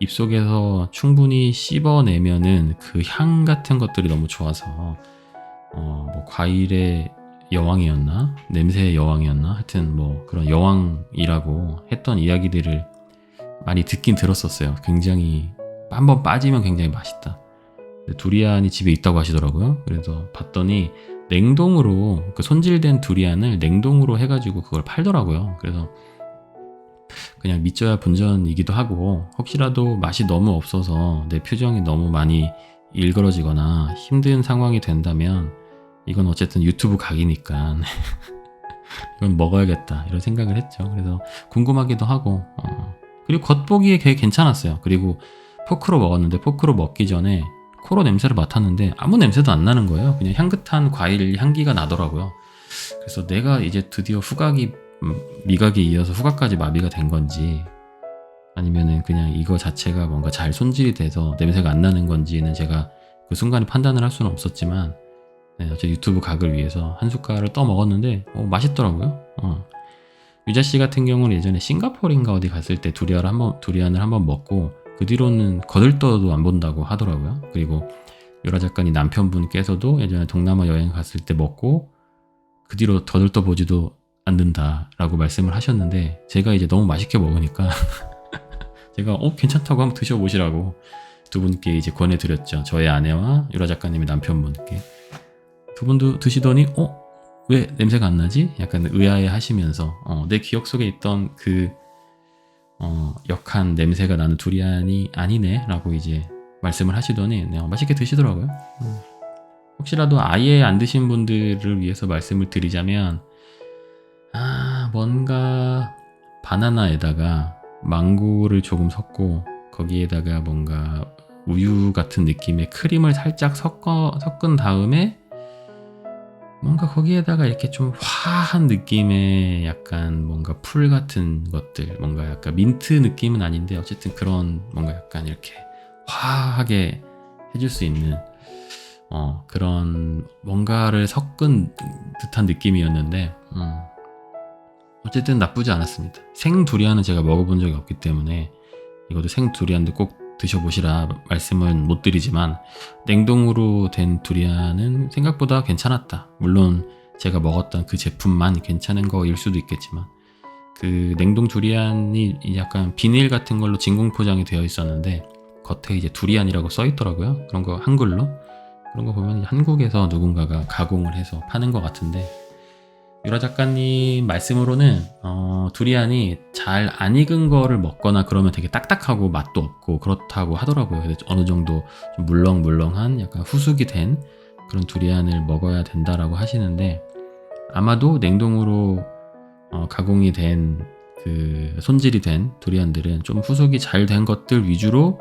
입속에서 충분히 씹어내면은 그 향 같은 것들이 너무 좋아서 뭐 과일의 여왕이었나 냄새의 여왕이었나 하여튼 뭐 그런 여왕이라고 했던 이야기들을 많이 듣긴 들었었어요. 굉장히 한번 빠지면 굉장히 맛있다. 두리안이 집에 있다고 하시더라고요. 그래서 봤더니 냉동으로 그 손질된 두리안을 냉동으로 해가지고 그걸 팔더라고요. 그래서 그냥 믿져야 본전이기도 하고 혹시라도 맛이 너무 없어서 내 표정이 너무 많이 일그러지거나 힘든 상황이 된다면 이건 어쨌든 유튜브 각이니까 이건 먹어야겠다 이런 생각을 했죠. 그래서 궁금하기도 하고 그리고 겉보기에 되게 괜찮았어요. 그리고 포크로 먹었는데 포크로 먹기 전에 코로 냄새를 맡았는데 아무 냄새도 안 나는 거예요. 그냥 향긋한 과일 향기가 나더라고요. 그래서 내가 이제 드디어 미각이 이어서 후각까지 마비가 된 건지 아니면은 그냥 이거 자체가 뭔가 잘 손질이 돼서 냄새가 안 나는 건지는 제가 그 순간에 판단을 할 수는 없었지만 어제 유튜브 각을 위해서 한 숟갈을 떠 먹었는데 맛있더라고요. 유자 씨 같은 경우는 예전에 싱가포르인가 어디 갔을 때 두리안을 한번 먹고 그 뒤로는 거들떠도 안 본다고 하더라고요. 그리고 유라 작가님 남편분께서도 예전에 동남아 여행 갔을 때 먹고 그 뒤로 거들떠 보지도 않는다라고 말씀을 하셨는데 제가 이제 너무 맛있게 먹으니까 제가 괜찮다고 한번 드셔보시라고 두 분께 이제 권해드렸죠. 저의 아내와 유라 작가님의 남편분께. 두 분도 드시더니 왜 냄새가 안 나지? 약간 의아해 하시면서 내 기억 속에 있던 그 역한 냄새가 나는 두리안이 아니네 라고 이제 말씀을 하시더니 맛있게 드시더라고요. 혹시라도 아예 안 드신 분들을 위해서 말씀을 드리자면 뭔가 바나나에다가 망고를 조금 섞고 거기에다가 뭔가 우유 같은 느낌의 크림을 살짝 섞은 다음에 뭔가 거기에다가 이렇게 좀 화한 느낌의 약간 뭔가 풀 같은 것들, 뭔가 약간 민트 느낌은 아닌데 어쨌든 그런 뭔가 약간 이렇게 화하게 해줄 수 있는 그런 뭔가를 섞은 듯한 느낌이었는데 어쨌든 나쁘지 않았습니다. 생 두리안은 제가 먹어본 적이 없기 때문에 이것도 생 두리안도 꼭 드셔보시라 말씀은 못 드리지만 냉동으로 된 두리안은 생각보다 괜찮았다. 물론 제가 먹었던 그 제품만 괜찮은 거일 수도 있겠지만 그 냉동 두리안이 약간 비닐 같은 걸로 진공 포장이 되어 있었는데 겉에 이제 두리안이라고 써 있더라고요. 그런 거 한글로. 그런 거 보면 한국에서 누군가가 가공을 해서 파는 것 같은데 유라 작가님 말씀으로는 두리안이 잘 안 익은 거를 먹거나 그러면 되게 딱딱하고 맛도 없고 그렇다고 하더라고요. 그래서 어느 정도 좀 물렁물렁한 약간 후숙이 된 그런 두리안을 먹어야 된다라고 하시는데 아마도 냉동으로 가공이 된 그 손질이 된 두리안들은 좀 후숙이 잘 된 것들 위주로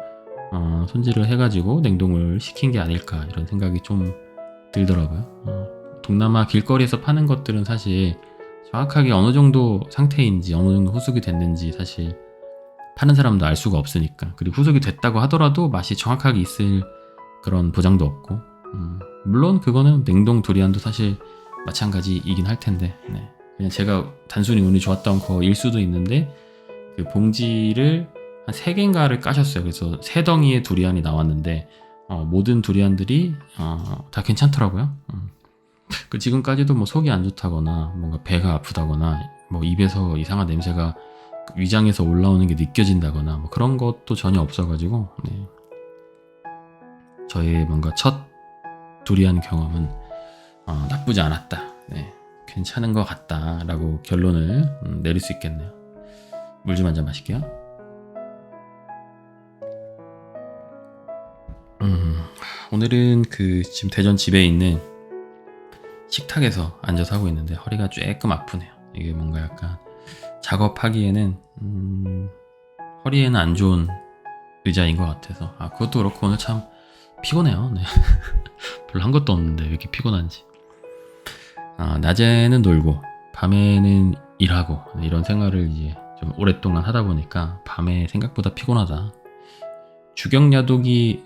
손질을 해가지고 냉동을 시킨 게 아닐까 이런 생각이 좀 들더라고요. 동남아 길거리에서 파는 것들은 사실 정확하게 어느 정도 상태인지 어느 정도 후숙이 됐는지 사실 파는 사람도 알 수가 없으니까. 그리고 후숙이 됐다고 하더라도 맛이 정확하게 있을 그런 보장도 없고 물론 그거는 냉동 두리안도 사실 마찬가지이긴 할 텐데 그냥 제가 단순히 운이 좋았던 거일 수도 있는데 그 봉지를 한 3개인가를 까셨어요. 그래서 3덩이의 두리안이 나왔는데 모든 두리안들이 다 괜찮더라고요. 그 지금까지도 뭐 속이 안 좋다거나 뭔가 배가 아프다거나 뭐 입에서 이상한 냄새가 위장에서 올라오는 게 느껴진다거나 뭐 그런 것도 전혀 없어가지고 저의 뭔가 첫 두리안 경험은 나쁘지 않았다. 괜찮은 것 같다 라고 결론을 내릴 수 있겠네요. 물 좀 한 잔 마실게요. 오늘은 그 지금 대전 집에 있는 식탁에서 앉아서 하고 있는데 허리가 조금 아프네요. 이게 뭔가 약간 작업하기에는 허리에는 안 좋은 의자인 것 같아서 그것도 그렇고 오늘 참 피곤해요. 별로 한 것도 없는데 왜 이렇게 피곤한지. 낮에는 놀고 밤에는 일하고 이런 생활을 이제 좀 오랫동안 하다 보니까 밤에 생각보다 피곤하다. 주경야독이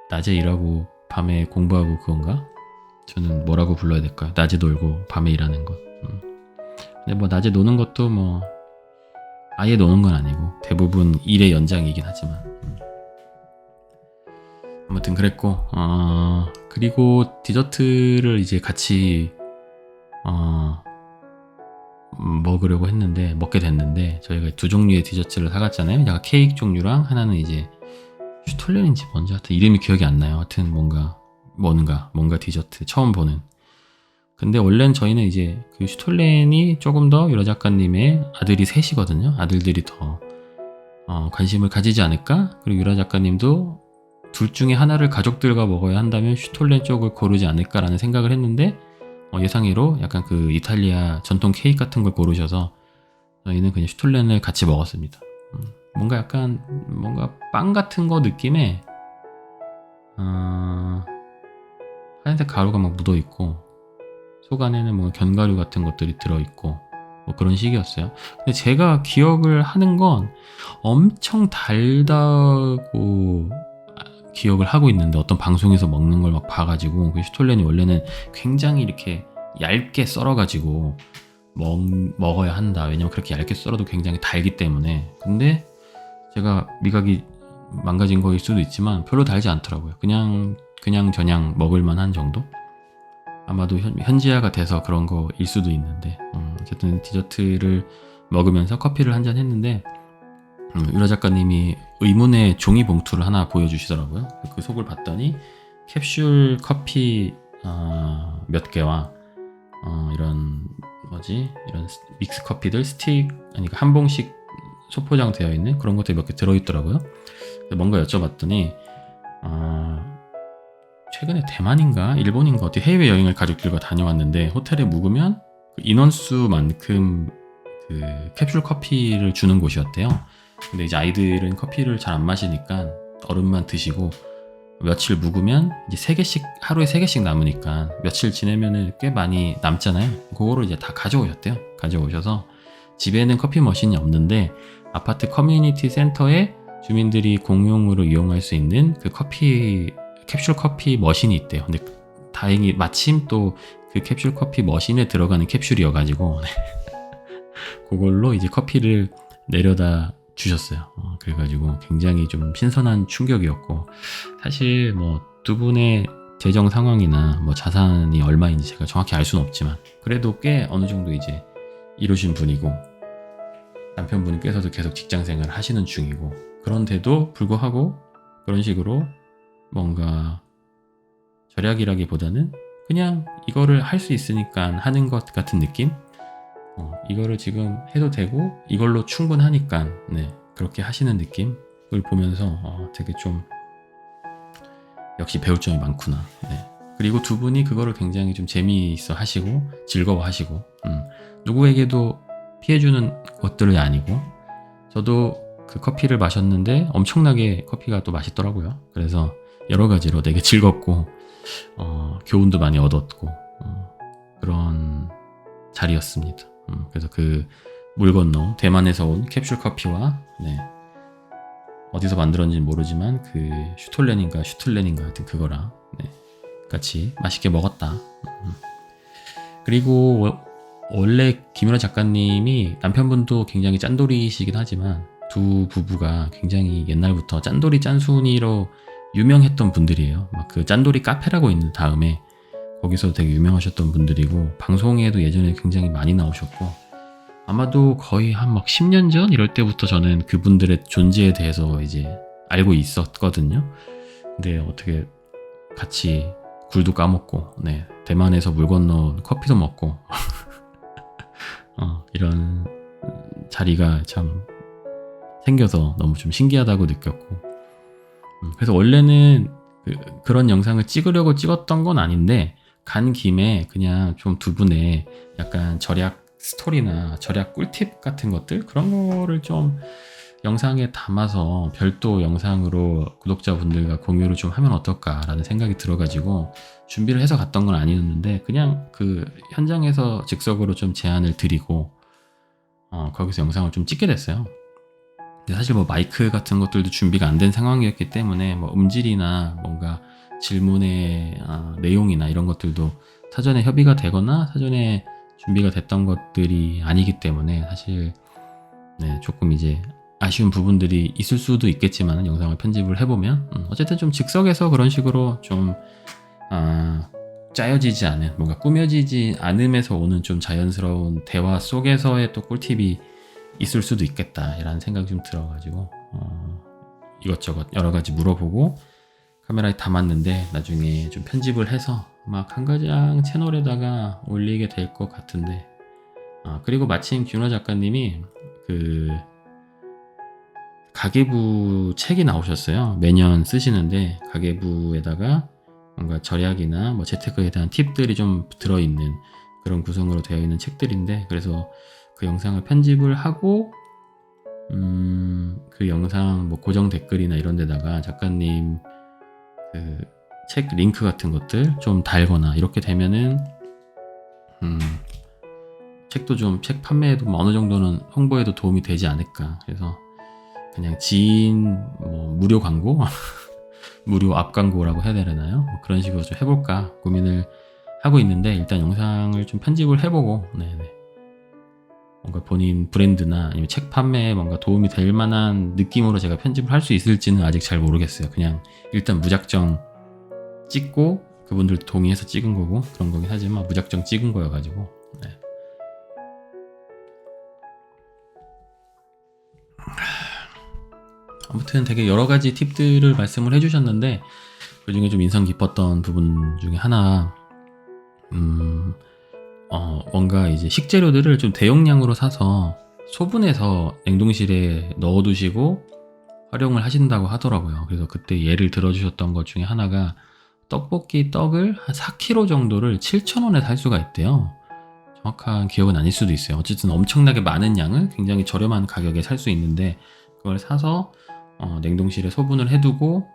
낮에 일하고 밤에 공부하고 그건가? 저는 뭐라고 불러야 될까요? 낮에 놀고 밤에 일하는 것. 근데 뭐 낮에 노는 것도 뭐 아예 노는 건 아니고 대부분 일의 연장이긴 하지만 아무튼 그랬고 그리고 디저트를 이제 같이 먹으려고 했는데 먹게 됐는데 저희가 2종류의 디저트를 사갔잖아요. 약간 케이크 종류랑 하나는 이제 슈톨렌인지 뭔지 하여튼 이름이 기억이 안 나요. 하여튼 뭔가 디저트 처음 보는. 근데 원래는 저희는 이제 그 슈톨렌이 조금 더 유라 작가님의 아들이 셋이거든요. 아들들이 더 관심을 가지지 않을까? 그리고 유라 작가님도 둘 중에 하나를 가족들과 먹어야 한다면 슈톨렌 쪽을 고르지 않을까라는 생각을 했는데 예상외로 약간 그 이탈리아 전통 케이크 같은 걸 고르셔서 저희는 그냥 슈톨렌을 같이 먹었습니다. 뭔가 약간 뭔가 빵 같은 거 느낌에 하얀색 가루가 막 묻어 있고 속 안에는 뭔가 견과류 같은 것들이 들어 있고 뭐 그런 식이었어요. 근데 제가 기억을 하는 건 엄청 달다고 기억을 하고 있는데 어떤 방송에서 먹는 걸 막 봐가지고 그 슈톨렌이 원래는 굉장히 이렇게 얇게 썰어가지고 먹어야 한다. 왜냐면 그렇게 얇게 썰어도 굉장히 달기 때문에. 근데 제가 미각이 망가진 거일 수도 있지만 별로 달지 않더라고요. 그냥 저냥 먹을만한 정도? 아마도 현지화가 돼서 그런 거일 수도 있는데 어쨌든 디저트를 먹으면서 커피를 한 잔 했는데 유라 작가님이 의문의 종이 봉투를 하나 보여주시더라고요. 그 속을 봤더니 캡슐 커피 몇 개와 이런 믹스 커피들 스틱 아니 한 봉씩 소포장 되어 있는 그런 것들이 몇 개 들어있더라고요. 뭔가 여쭤봤더니 최근에 대만인가 일본인가 어디 해외 여행을 가족들과 다녀왔는데 호텔에 묵으면 그 인원수만큼 그 캡슐 커피를 주는 곳이었대요. 근데 이제 아이들은 커피를 잘 안 마시니까 얼음만 드시고 며칠 묵으면 이제 3개씩 하루에 3개씩 남으니까 며칠 지내면은 꽤 많이 남잖아요. 그거를 이제 다 가져오셨대요. 가져오셔서 집에는 커피 머신이 없는데 아파트 커뮤니티 센터에 주민들이 공용으로 이용할 수 있는 그 캡슐 커피 머신이 있대요. 근데 다행히 마침 또 그 캡슐 커피 머신에 들어가는 캡슐이어가지고 그걸로 이제 커피를 내려다 주셨어요. 그래가지고 굉장히 좀 신선한 충격이었고 사실 뭐 두 분의 재정 상황이나 뭐 자산이 얼마인지 제가 정확히 알 수는 없지만 그래도 꽤 어느 정도 이제 이루신 분이고 남편분께서도 계속 직장 생활을 하시는 중이고 그런데도 불구하고 그런 식으로 뭔가 절약이라기보다는 그냥 이거를 할 수 있으니까 하는 것 같은 느낌? 이거를 지금 해도 되고 이걸로 충분하니까 그렇게 하시는 느낌을 보면서 되게 좀 역시 배울 점이 많구나. 그리고 두 분이 그거를 굉장히 좀 재미있어 하시고 즐거워 하시고 누구에게도 피해주는 것들이 아니고 저도 그 커피를 마셨는데 엄청나게 커피가 또 맛있더라고요. 그래서 여러 가지로 되게 즐겁고 교훈도 많이 얻었고 그런 자리였습니다. 그래서 그 물 건너 대만에서 온 캡슐 커피와 어디서 만들었는지 모르지만 그 슈톨렌인가 하여튼 그거랑 같이 맛있게 먹었다. 그리고 원래 김유라 작가님이 남편분도 굉장히 짠돌이시긴 하지만 두 부부가 굉장히 옛날부터 짠돌이 짠순이로 유명했던 분들이에요. 막 그 짠돌이 카페라고 있는 다음에 거기서 되게 유명하셨던 분들이고 방송에도 예전에 굉장히 많이 나오셨고 아마도 거의 한 막 10년 전 이럴 때부터 저는 그분들의 존재에 대해서 이제 알고 있었거든요. 근데 어떻게 같이 굴도 까먹고 대만에서 물 건너온 커피도 먹고 이런 자리가 참 생겨서 너무 좀 신기하다고 느꼈고 그래서 원래는 그런 영상을 찍으려고 찍었던 건 아닌데 간 김에 그냥 좀 두 분의 약간 절약 스토리나 절약 꿀팁 같은 것들 그런 거를 좀 영상에 담아서 별도 영상으로 구독자분들과 공유를 좀 하면 어떨까라는 생각이 들어가지고 준비를 해서 갔던 건 아니었는데 그냥 그 현장에서 즉석으로 좀 제안을 드리고 거기서 영상을 좀 찍게 됐어요. 근데 사실 뭐 마이크 같은 것들도 준비가 안 된 상황이었기 때문에 뭐 음질이나 뭔가 질문의 내용이나 이런 것들도 사전에 협의가 되거나 사전에 준비가 됐던 것들이 아니기 때문에 사실 조금 이제 아쉬운 부분들이 있을 수도 있겠지만 영상을 편집을 해보면 어쨌든 좀 즉석에서 그런 식으로 좀 짜여지지 않은 뭔가 꾸며지지 않음에서 오는 좀 자연스러운 대화 속에서의 또 꿀팁이 있을 수도 있겠다 이라는 생각이 좀 들어가지고 이것저것 여러 가지 물어보고 카메라에 담았는데 나중에 좀 편집을 해서 막 한 가장 채널에다가 올리게 될 것 같은데 그리고 마침 김유라 작가님이 그 가계부 책이 나오셨어요. 매년 쓰시는데 가계부에다가 뭔가 절약이나 뭐 재테크에 대한 팁들이 좀 들어있는 그런 구성으로 되어 있는 책들인데 그래서 그 영상을 편집을 하고 그 영상 뭐 고정 댓글이나 이런 데다가 작가님 그 책 링크 같은 것들 좀 달거나 이렇게 되면은 책도 좀 책 판매에도 뭐 어느 정도는 홍보에도 도움이 되지 않을까. 그래서 그냥 지인 뭐 무료 광고 무료 앞 광고라고 해야 되나요? 뭐 그런 식으로 좀 해볼까 고민을 하고 있는데 일단 영상을 좀 편집을 해보고 뭔가 본인 브랜드나 아니면 책 판매에 뭔가 도움이 될 만한 느낌으로 제가 편집을 할 수 있을지는 아직 잘 모르겠어요. 그냥 일단 무작정 찍고 그분들 동의해서 찍은 거고 그런 거긴 하지만 무작정 찍은 거여가지고. 네. 아무튼 되게 여러 가지 팁들을 말씀을 해주셨는데 그 중에 좀 인상 깊었던 부분 중에 하나, 뭔가 이제 식재료들을 좀 대용량으로 사서 소분해서 냉동실에 넣어두시고 활용을 하신다고 하더라고요. 그래서 그때 예를 들어주셨던 것 중에 하나가 떡볶이 떡을 한 4kg 정도를 7,000원에 살 수가 있대요. 정확한 기억은 아닐 수도 있어요. 어쨌든 엄청나게 많은 양을 굉장히 저렴한 가격에 살 수 있는데 그걸 사서 냉동실에 소분을 해두고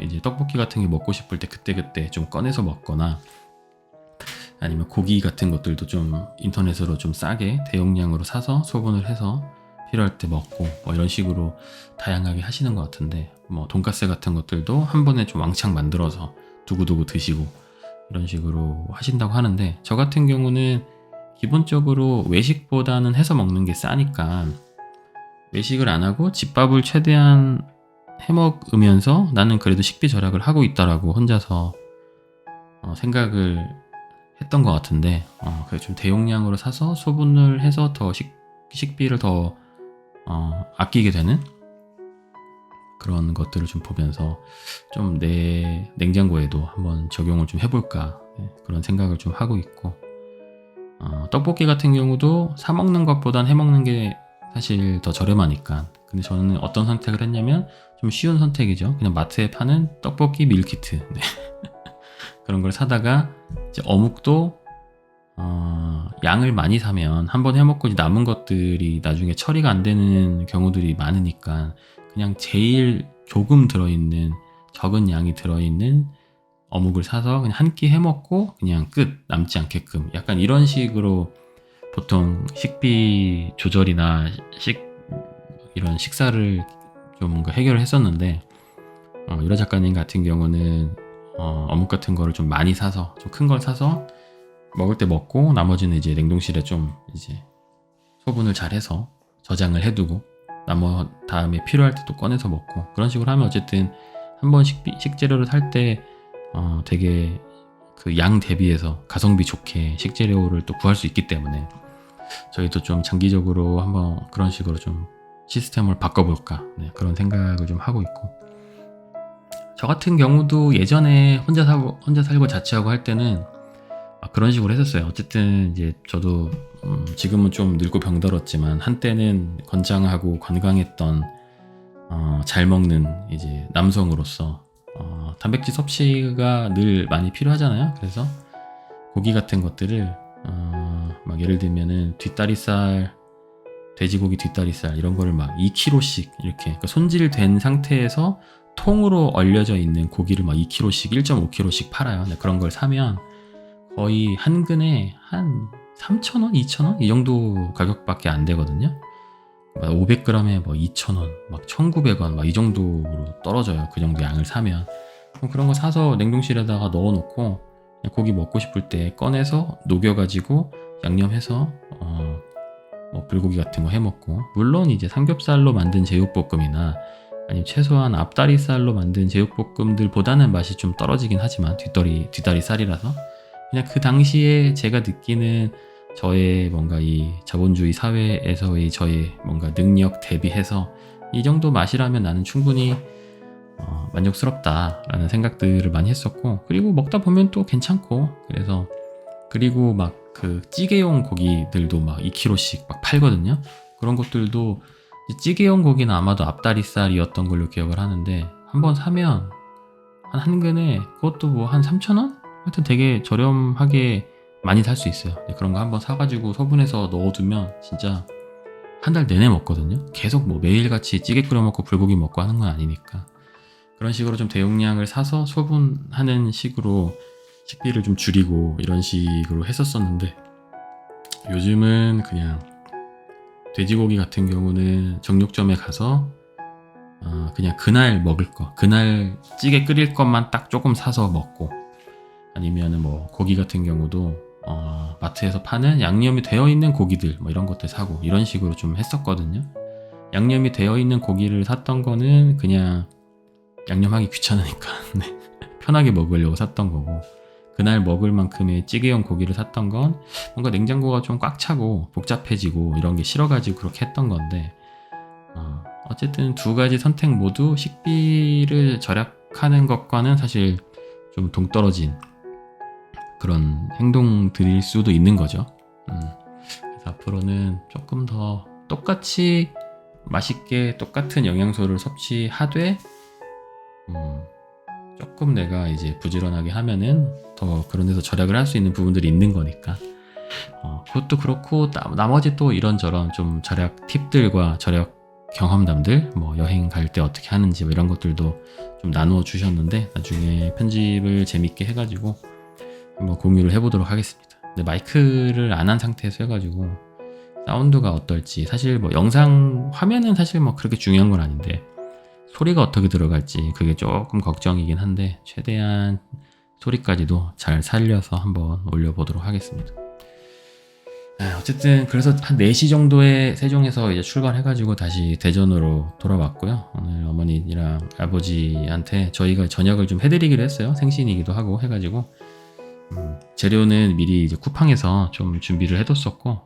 이제 떡볶이 같은 게 먹고 싶을 때 그때그때 좀 꺼내서 먹거나 아니면 고기 같은 것들도 좀 인터넷으로 좀 싸게 대용량으로 사서 소분을 해서 필요할 때 먹고 뭐 이런 식으로 다양하게 하시는 것 같은데, 뭐 돈가스 같은 것들도 한 번에 좀 왕창 만들어서 두고두고 드시고 이런 식으로 하신다고 하는데, 저 같은 경우는 기본적으로 외식보다는 해서 먹는 게 싸니까 외식을 안 하고 집밥을 최대한 해 먹으면서 나는 그래도 식비 절약을 하고 있다라고 혼자서 생각을 했던 것 같은데, 그래서 좀 대용량으로 사서 소분을 해서 더 식비를 더 아끼게 되는 그런 것들을 좀 보면서 좀 내 냉장고에도 한번 적용을 좀 해볼까, 그런 생각을 좀 하고 있고, 떡볶이 같은 경우도 사 먹는 것보단 해 먹는 게 사실 더 저렴하니까. 근데 저는 어떤 선택을 했냐면 좀 쉬운 선택이죠. 그냥 마트에 파는 떡볶이 밀키트, 네. 그런 걸 사다가 이제 어묵도 양을 많이 사면 한 번 해먹고 이제 남은 것들이 나중에 처리가 안 되는 경우들이 많으니까 그냥 제일 조금 들어있는 적은 양이 들어있는 어묵을 사서 그냥 한 끼 해먹고 그냥 끝, 남지 않게끔, 약간 이런 식으로 보통 식비 조절이나 이런 식사를 좀 뭔가 해결을 했었는데, 유라 작가님 같은 경우는 어묵 같은 거를 좀 많이 사서, 좀 큰 걸 사서 먹을 때 먹고 나머지는 이제 냉동실에 좀 이제 소분을 잘 해서 저장을 해두고 다음에 필요할 때 또 꺼내서 먹고, 그런 식으로 하면 어쨌든 한번 식재료를 살 때 되게 그 양 대비해서 가성비 좋게 식재료를 또 구할 수 있기 때문에 저희도 좀 장기적으로 한번 그런 식으로 좀 시스템을 바꿔볼까, 네, 그런 생각을 좀 하고 있고, 저 같은 경우도 예전에 혼자 살고 자취하고 할 때는 그런 식으로 했었어요. 어쨌든 이제 저도 지금은 좀 늙고 병들었지만 한때는 건장하고 건강했던 잘 먹는 이제 남성으로서 단백질 섭취가 늘 많이 필요하잖아요. 그래서 고기 같은 것들을 막 예를 들면은 뒷다리살, 돼지고기 뒷다리살 이런 거를 막 2kg씩 이렇게, 그러니까 손질된 상태에서 통으로 얼려져 있는 고기를 막 2kg씩 1.5kg씩 팔아요. 근데 그런 걸 사면 거의 한 근에 한 3,000원, 2,000원 이 정도 가격밖에 안 되거든요. 500g에 뭐 2,000원, 막 1,900원 막 이 정도로 떨어져요. 그 정도 양을 사면. 그런 거 사서 냉동실에다가 넣어놓고 고기 먹고 싶을 때 꺼내서 녹여가지고 양념해서 뭐 불고기 같은 거 해먹고, 물론 이제 삼겹살로 만든 제육볶음이나 아니면 최소한 앞다리살로 만든 제육볶음들보다는 맛이 좀 떨어지긴 하지만 뒷다리살이라서 그냥 그 당시에 제가 느끼는 저의 뭔가 이 자본주의 사회에서의 저의 뭔가 능력 대비해서 이 정도 맛이라면 나는 충분히 만족스럽다라는 생각들을 많이 했었고, 그리고 먹다 보면 또 괜찮고, 그래서 그리고 막 그 찌개용 고기들도 막 2kg씩 막 팔거든요. 그런 것들도 찌개용 고기는 아마도 앞다리살이었던 걸로 기억을 하는데 한번 사면 한 근에 그것도 뭐 한 3,000원? 하여튼 되게 저렴하게 많이 살 수 있어요. 그런 거 한번 사가지고 소분해서 넣어두면 진짜 한 달 내내 먹거든요. 계속 뭐 매일같이 찌개 끓여 먹고 불고기 먹고 하는 건 아니니까. 그런 식으로 좀 대용량을 사서 소분하는 식으로 식비를 좀 줄이고 이런 식으로 했었었는데, 요즘은 그냥 돼지고기 같은 경우는 정육점에 가서 그냥 그날 먹을 거, 그날 찌개 끓일 것만 딱 조금 사서 먹고, 아니면은 뭐 고기 같은 경우도 마트에서 파는 양념이 되어 있는 고기들 뭐 이런 것들 사고 이런 식으로 좀 했었거든요. 양념이 되어 있는 고기를 샀던 거는 그냥 양념하기 귀찮으니까 네, 편하게 먹으려고 샀던 거고, 그날 먹을 만큼의 찌개용 고기를 샀던 건 뭔가 냉장고가 좀 꽉 차고 복잡해지고 이런 게 싫어가지고 그렇게 했던 건데, 어쨌든 두 가지 선택 모두 식비를 절약하는 것과는 사실 좀 동떨어진 그런 행동들일 수도 있는 거죠. 그래서 앞으로는 조금 더 똑같이 맛있게 똑같은 영양소를 섭취하되 조금 내가 이제 부지런하게 하면은 더 그런 데서 절약을 할 수 있는 부분들이 있는 거니까, 그것도 그렇고 나머지 또 이런저런 좀 절약 팁들과 절약 경험담들, 뭐 여행 갈 때 어떻게 하는지 뭐 이런 것들도 좀 나누어 주셨는데, 나중에 편집을 재밌게 해가지고 한번 공유를 해보도록 하겠습니다. 근데 마이크를 안 한 상태에서 해가지고 사운드가 어떨지, 사실 뭐 영상 화면은 사실 뭐 그렇게 중요한 건 아닌데 소리가 어떻게 들어갈지 그게 조금 걱정이긴 한데, 최대한 소리까지도 잘 살려서 한번 올려보도록 하겠습니다. 어쨌든 그래서 한 4시 정도에 세종에서 이제 출발해가지고 다시 대전으로 돌아왔고요. 오늘 어머니랑 아버지한테 저희가 저녁을 좀 해드리기로 했어요. 생신이기도 하고 해가지고 재료는 미리 이제 쿠팡에서 좀 준비를 해뒀었고,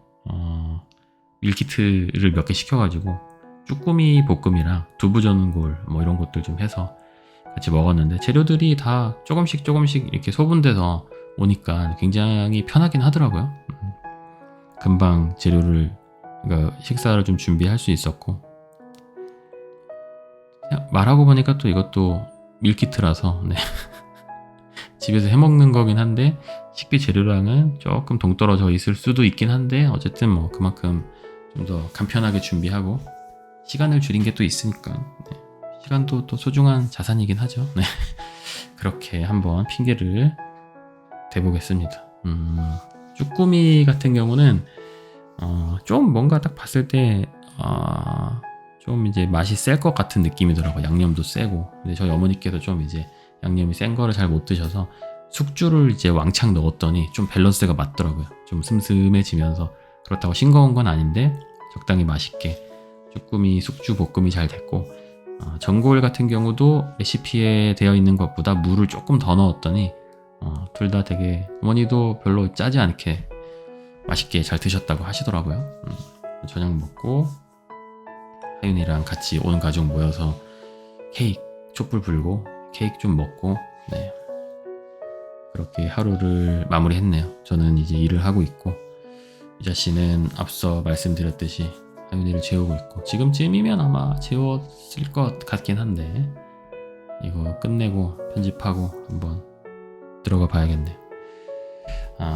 밀키트를 몇 개 시켜가지고 쭈꾸미 볶음이랑 두부 전골 뭐 이런 것들 좀 해서 같이 먹었는데, 재료들이 다 조금씩 이렇게 소분돼서 오니까 굉장히 편하긴 하더라고요. 금방 재료를, 그러니까 식사를 좀 준비할 수 있었고, 말하고 보니까 또 이것도 밀키트라서 네. 집에서 해먹는 거긴 한데 식비 재료랑은 조금 동떨어져 있을 수도 있긴 한데, 어쨌든 뭐 그만큼 좀 더 간편하게 준비하고 시간을 줄인 게 또 있으니까, 네. 시간도 또 소중한 자산이긴 하죠. 네. 그렇게 한번 핑계를 대보겠습니다. 쭈꾸미 같은 경우는 좀 뭔가 딱 봤을 때 좀 이제 맛이 셀 것 같은 느낌이더라고요. 양념도 세고. 근데 저희 어머니께서 좀 이제 양념이 센 거를 잘 못 드셔서 숙주를 이제 왕창 넣었더니 좀 밸런스가 맞더라고요. 좀 슴슴해지면서, 그렇다고 싱거운 건 아닌데 적당히 맛있게 쭈꾸미 숙주 볶음이 잘 됐고, 전골 같은 경우도 레시피에 되어 있는 것보다 물을 조금 더 넣었더니 둘 다 되게 어머니도 별로 짜지 않게 맛있게 잘 드셨다고 하시더라고요. 저녁 먹고 하윤이랑 같이 온 가족 모여서 케이크 촛불 불고 케이크 좀 먹고, 네. 그렇게 하루를 마무리했네요. 저는 이제 일을 하고 있고, 유자 씨는 앞서 말씀드렸듯이 하윤이를 재우고 있고, 지금쯤이면 아마 재웠을 것 같긴 한데 이거 끝내고 편집하고 한번 들어가 봐야겠네요.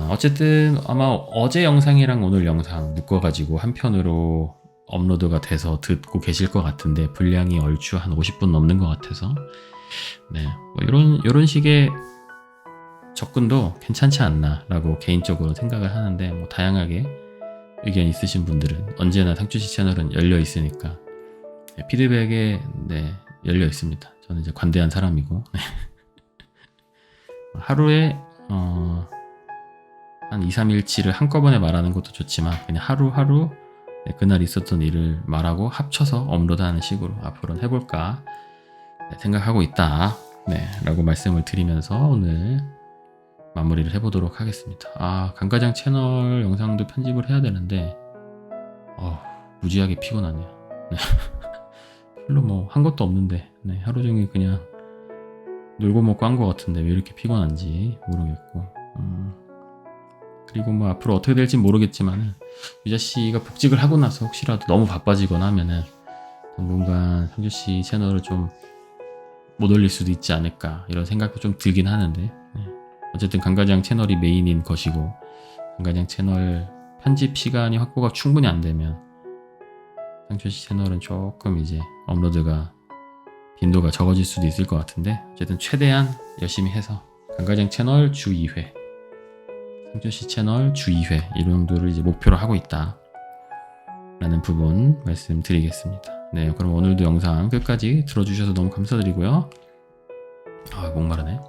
어쨌든 아마 어제 영상이랑 오늘 영상 묶어가지고 한 편으로 업로드가 돼서 듣고 계실 것 같은데, 분량이 얼추 한 50분 넘는 것 같아서, 네, 뭐 이런 식의 접근도 괜찮지 않나 라고 개인적으로 생각을 하는데, 뭐 다양하게 의견 있으신 분들은 언제나 상추씨 채널은 열려 있으니까, 네, 피드백에 네, 열려 있습니다. 저는 이제 관대한 사람이고 하루에 한 2, 3일치를 한꺼번에 말하는 것도 좋지만 그냥 하루하루 네, 그날 있었던 일을 말하고 합쳐서 업로드하는 식으로 앞으로는 해볼까 생각하고 있다, 네, 라고 말씀을 드리면서 오늘 마무리를 해보도록 하겠습니다. 강가장 채널 영상도 편집을 해야 되는데 무지하게 피곤하네요. 네. 별로 뭐 한 것도 없는데, 네, 하루 종일 그냥 놀고 먹고 한 것 같은데 왜 이렇게 피곤한지 모르겠고, 그리고 뭐 앞으로 어떻게 될지 모르겠지만은 유자씨가 복직을 하고 나서 혹시라도 너무 바빠지거나 하면은 당분간 상주씨 채널을 좀 못 올릴 수도 있지 않을까 이런 생각도 좀 들긴 하는데, 네. 어쨌든 강가장 채널이 메인인 것이고, 강가장 채널 편집 시간이 확보가 충분히 안 되면 상주씨 채널은 조금 이제 업로드가 빈도가 적어질 수도 있을 것 같은데, 어쨌든 최대한 열심히 해서 강가장 채널 주 2회, 상주씨 채널 주 2회 이 정도를 이제 목표로 하고 있다 라는 부분 말씀드리겠습니다. 네, 그럼 오늘도 영상 끝까지 들어주셔서 너무 감사드리고요. 목마르네.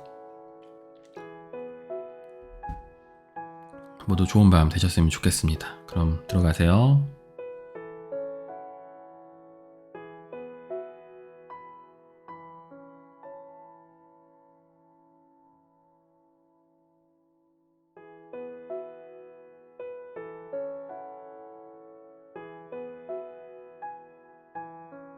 모두 좋은 밤 되셨으면 좋겠습니다. 그럼 들어가세요.